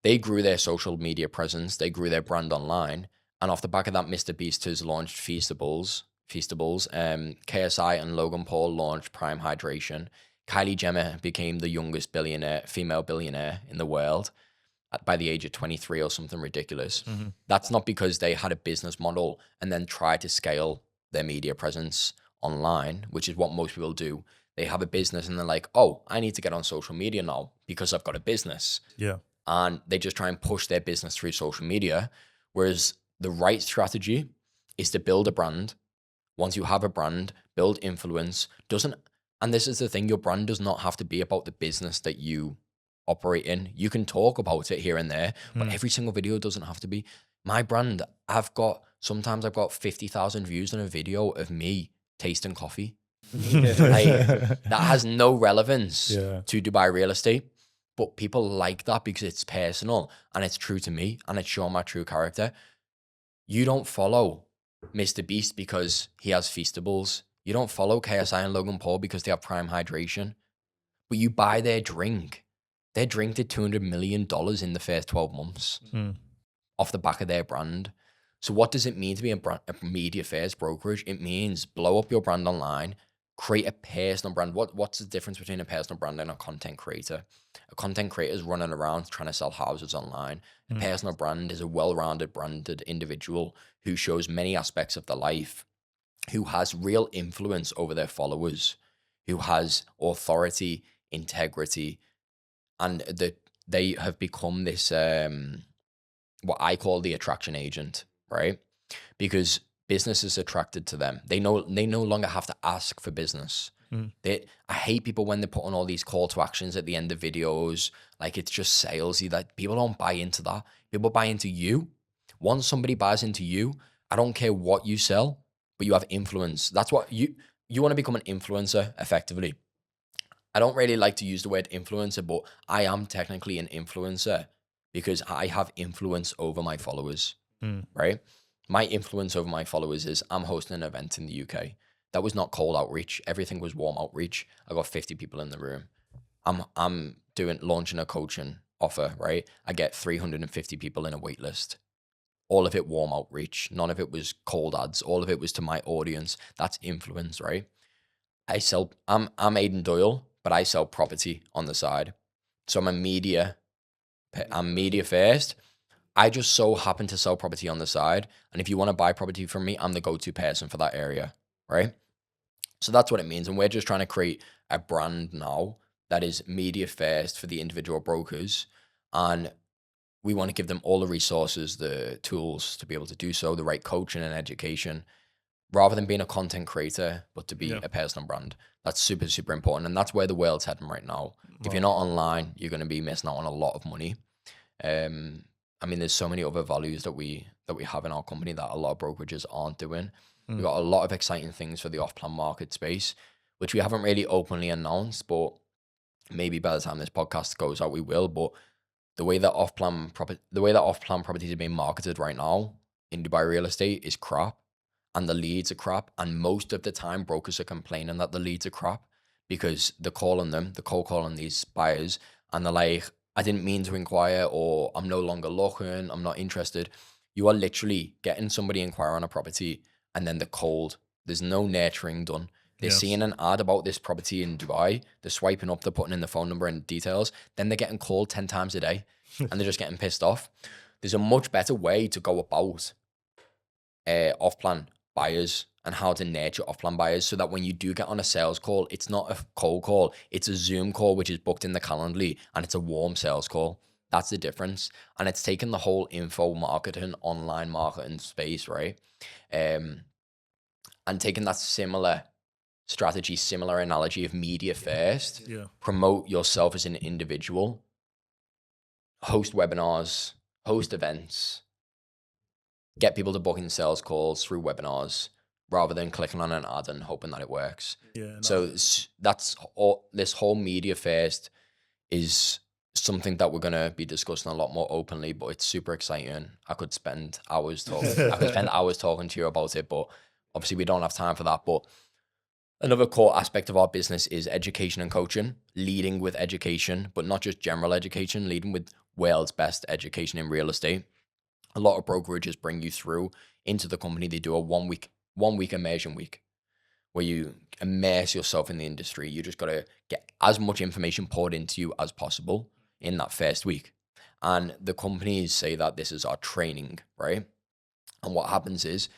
They grew their social media presence, they grew their brand online, and off the back of that, Mr. Beast has launched Feastables. KSI and Logan Paul launched Prime Hydration. Kylie Jenner became the youngest female billionaire in the world by the age of 23 or something ridiculous. Mm-hmm. That's not because they had a business model and then tried to scale their media presence online, which is what most people do. They have a business and they're like, oh, I need to get on social media now because I've got a business. Yeah. And they just try and push their business through social media. Whereas the right strategy is to build a brand. Once you have a brand, build influence. And this is the thing, your brand does not have to be about the business that you operate in. You can talk about it here and there, but every single video doesn't have to be. My brand, sometimes I've got 50,000 views on a video of me tasting coffee. That has no relevance to Dubai real estate, but people like that because it's personal and it's true to me and it's showing my true character. You don't follow Mr. Beast because he has Feastables. You don't follow KSI and Logan Paul because they have Prime Hydration, but you buy their drink. Their drink did $200 million in the first 12 months off the back of their brand. So what does it mean to be a media first brokerage? It means blow up your brand online, create a personal brand. What's the difference between a personal brand and a content creator? A content creator is running around trying to sell houses online. A personal brand is a well-rounded, branded individual who shows many aspects of their life, who has real influence over their followers, who has authority, integrity, and they have become this, what I call the attraction agent, right? Because business is attracted to them. They no longer have to ask for business. I hate people when they put on all these call to actions at the end of videos, like it's just salesy. That people don't buy into that. People buy into you. Once somebody buys into you, I don't care what you sell, but you have influence. That's what you want to become an influencer effectively. I don't really like to use the word influencer, but I am technically an influencer because I have influence over my followers, right? My influence over my followers is I'm hosting an event in the UK. That was not cold outreach. Everything was warm outreach. I got 50 people in the room. I'm launching a coaching offer, right? I get 350 people in a wait list. All of it warm outreach. None of it was cold ads. All of it was to my audience. That's influence, right? I'm Aidan Doyle, but I sell property on the side. So I'm media first. I just so happen to sell property on the side. And if you want to buy property from me, I'm the go-to person for that area, right? So that's what it means. And we're just trying to create a brand now that is media first for the individual brokers. And we want to give them all the resources, the tools to be able to do so, the right coaching and education, rather than being a content creator, but to be a personal brand. That's super, super important. And that's where the world's heading right now. If you're not online, you're going to be missing out on a lot of money. I mean, there's so many other values that we have in our company that a lot of brokerages aren't doing. We've got a lot of exciting things for the off-plan market space, which we haven't really openly announced, but maybe by the time this podcast goes out, we will. But the way that off-plan properties are being marketed right now in Dubai real estate is crap, and the leads are crap. And most of the time, brokers are complaining that the leads are crap because they're cold calling these buyers, and they're like, I didn't mean to inquire, or I'm no longer looking, I'm not interested. You are literally getting somebody inquire on a property and then they're cold. There's no nurturing done. They're seeing an ad about this property in Dubai. They're swiping up, they're putting in the phone number and details. Then they're getting called 10 times a day and they're just getting pissed off. There's a much better way to go about off-plan buyers and how to nurture off-plan buyers so that when you do get on a sales call, it's not a cold call. It's a Zoom call, which is booked in the Calendly, and it's a warm sales call. That's the difference. And it's taken the whole info marketing, online marketing space, right? And taking that similar strategy, similar analogy of media first, promote yourself as an individual, host webinars, host events, get people to book in sales calls through webinars rather than clicking on an ad and hoping that it works. So that's all. This whole media first is something that we're going to be discussing a lot more openly, but it's super exciting. I could spend hours talking. To you about it, but obviously we don't have time for that. But another core aspect of our business is education and coaching, leading with education, but not just general education, leading with world's best education in real estate. A lot of brokerages bring you through into the company. They do a one week immersion week where you immerse yourself in the industry. You just got to get as much information poured into you as possible in that first week. And the companies say that this is our training, right? And what happens is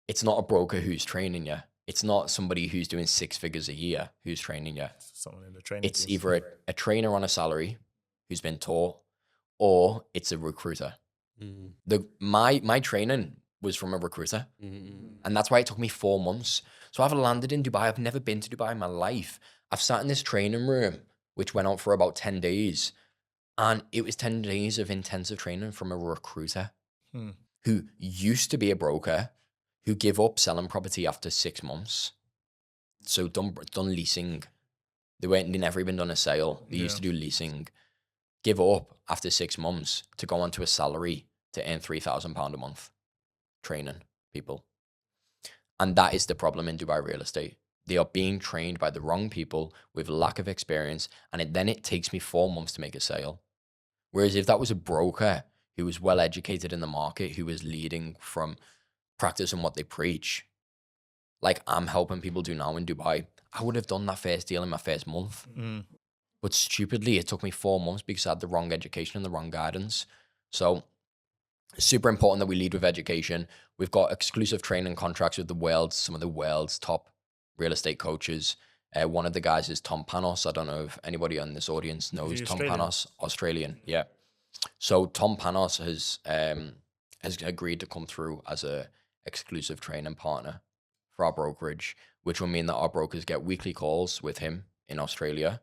it's not a broker who's training you. It's not somebody who's doing 6 figures a year who's training you. Someone in the training It's teams. either a trainer on a salary who's been taught, or it's a recruiter. My training was from a recruiter, and that's why it took me 4 months. So I've landed in Dubai. I've never been to Dubai in my life. I've sat in this training room, which went on for about 10 days, and it was 10 days of intensive training from a recruiter who used to be a broker, who give up selling property after 6 months. So done leasing. They never even done a sale. They used to do leasing. Give up after 6 months to go onto a salary to earn £3,000 a month, training people. And that is the problem in Dubai real estate. They are being trained by the wrong people with lack of experience, and then it takes me 4 months to make a sale. Whereas if that was a broker who was well educated in the market, who was leading from practice and what they preach, like I'm helping people do now in Dubai, I would have done that first deal in my first month. But stupidly, it took me 4 months because I had the wrong education and the wrong guidance. So super important that we lead with education. We've got exclusive training contracts with some of the world's top real estate coaches. One of the guys is Tom Panos. I don't know if anybody on this audience knows Tom Panos, Australian. Yeah. So Tom Panos has agreed to come through as a exclusive training partner for our brokerage, which will mean that our brokers get weekly calls with him in Australia.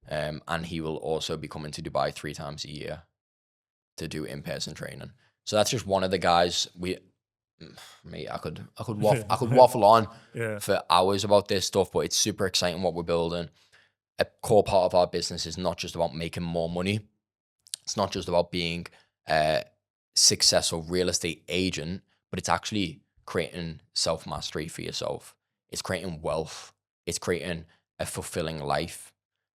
And he will also be coming to Dubai 3 times a year to do in-person training. So that's just one of the guys. I could waffle on for hours about this stuff, but it's super exciting what we're building. A core part of our business is not just about making more money. It's not just about being a successful real estate agent, but it's actually creating self-mastery for yourself. It's creating wealth. It's creating a fulfilling life.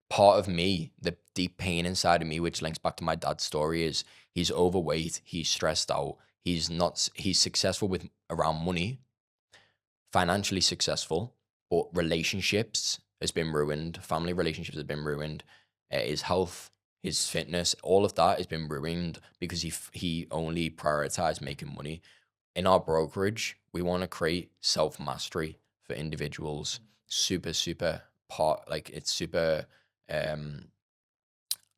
Part of me, the deep pain inside of me, which links back to my dad's story, is he's overweight, he's stressed out, he's successful around money, financially successful, but relationships has been ruined, family relationships have been ruined, his health, his fitness, all of that has been ruined because he only prioritized making money. In our brokerage, we want to create self-mastery for individuals super part, like it's super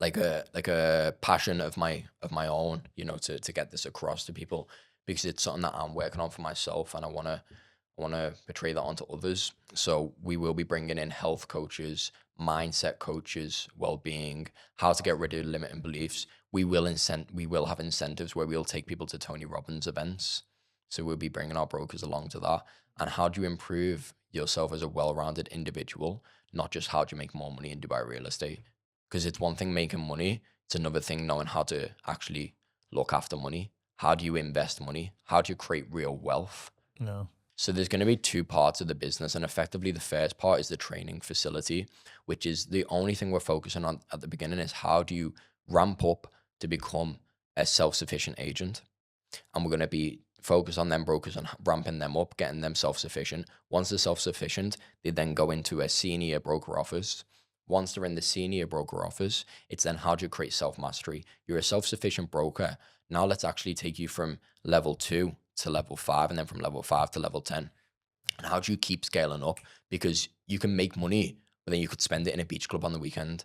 like a passion of my own, you know, to get this across to people, because it's something that I'm working on for myself, and I want to portray that onto others. So we will be bringing in health coaches, mindset coaches, well-being, how to get rid of limiting beliefs. We will have incentives where we'll take people to Tony Robbins events. So we'll be bringing our brokers along to that. And how do you improve yourself as a well-rounded individual? Not just how do you make more money in Dubai real estate? Because it's one thing making money, it's another thing knowing how to actually look after money. How do you invest money? How do you create real wealth? No. So there's going to be two parts of the business, and effectively the first part is the training facility, which is the only thing we're focusing on at the beginning, is how do you ramp up to become a self-sufficient agent. And we're going to be focused on them brokers and ramping them up, getting them self-sufficient. Once they're self-sufficient, they then go into a senior broker office. Once they're in the senior broker office, it's then how do you create self-mastery? You're a self-sufficient broker. Now let's actually take you from level 2 to level 5, and then from level 5 to level 10. And how do you keep scaling up? Because you can make money, but then you could spend it in a beach club on the weekend.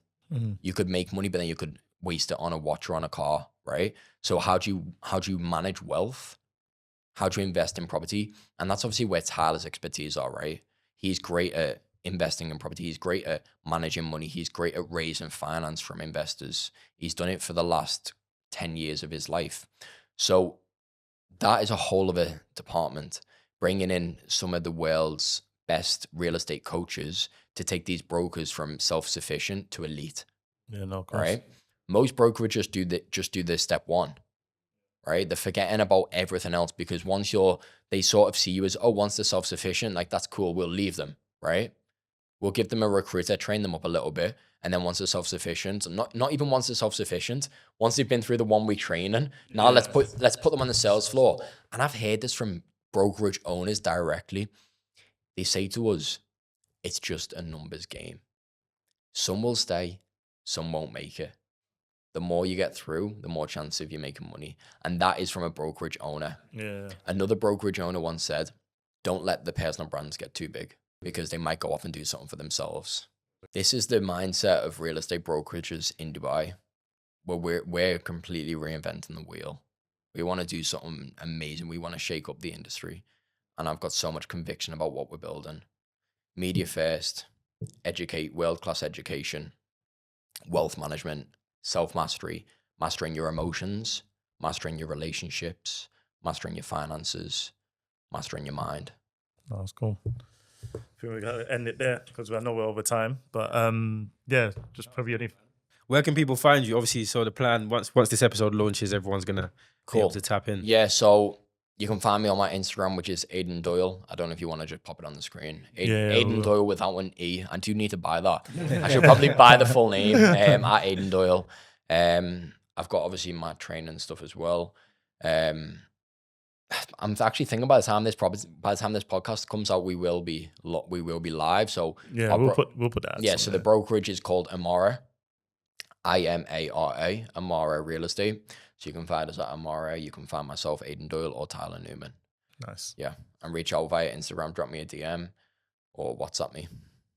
You could make money, but then you could waste it on a watch or on a car, right? So how do you manage wealth? How do you invest in property? And that's obviously where Tyler's expertise are, right? He's great at investing in property. He's great at managing money. He's great at raising finance from investors. He's done it for the last 10 years of his life. So that is a whole other department, bringing in some of the world's best real estate coaches to take these brokers from self-sufficient to elite. Yeah, no, of course. Right? Most brokerages just do this step 1. Right? They're forgetting about everything else, because once they sort of see you as, oh, once they're self-sufficient, like that's cool, we'll leave them, right? We'll give them a recruiter, train them up a little bit, and then once they're self-sufficient, not even once they're self-sufficient, once they've been through the 1 week training, now let's put them on the sales floor. And I've heard this from brokerage owners directly. They say to us, it's just a numbers game. Some will stay, some won't make it. The more you get through, the more chance of you making money. And that is from a brokerage owner. Yeah. Another brokerage owner once said, don't let the personal brands get too big, because they might go off and do something for themselves. This is the mindset of real estate brokerages in Dubai, where we're completely reinventing the wheel. We want to do something amazing. We want to shake up the industry. And I've got so much conviction about what we're building. Media first, educate, world-class education, wealth management, self-mastery, mastering your emotions, mastering your relationships, mastering your finances, mastering your mind. Oh, that's cool. I think we got to end it there, because I know we're over time. But yeah, just probably any. Where can people find you? Obviously, so the plan, once this episode launches, everyone's going to be able to tap in. Yeah, so you can find me on my Instagram, which is Aidan Doyle. I don't know if you want to just pop it on the screen. Aidan Doyle without an E. I do need to buy that. I should probably buy the full name at Aidan Doyle. I've got obviously my training stuff as well. I'm actually thinking by the time this podcast comes out, we will be live. So yeah, we'll put that. Yeah, so the brokerage is called Imara, Imara, Imara Real Estate. So you can find us at Imara. You can find myself, Aidan Doyle, or Tyler Newman. Nice. Yeah, and reach out via Instagram, drop me a DM, or WhatsApp me.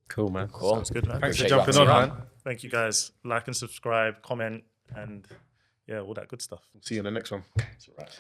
Cool, man. Cool. Sounds good, man. Thanks for Appreciate jumping you on, having me man. Thank you, guys. Like and subscribe, comment, and yeah, all that good stuff. See you in the next one. That's all right.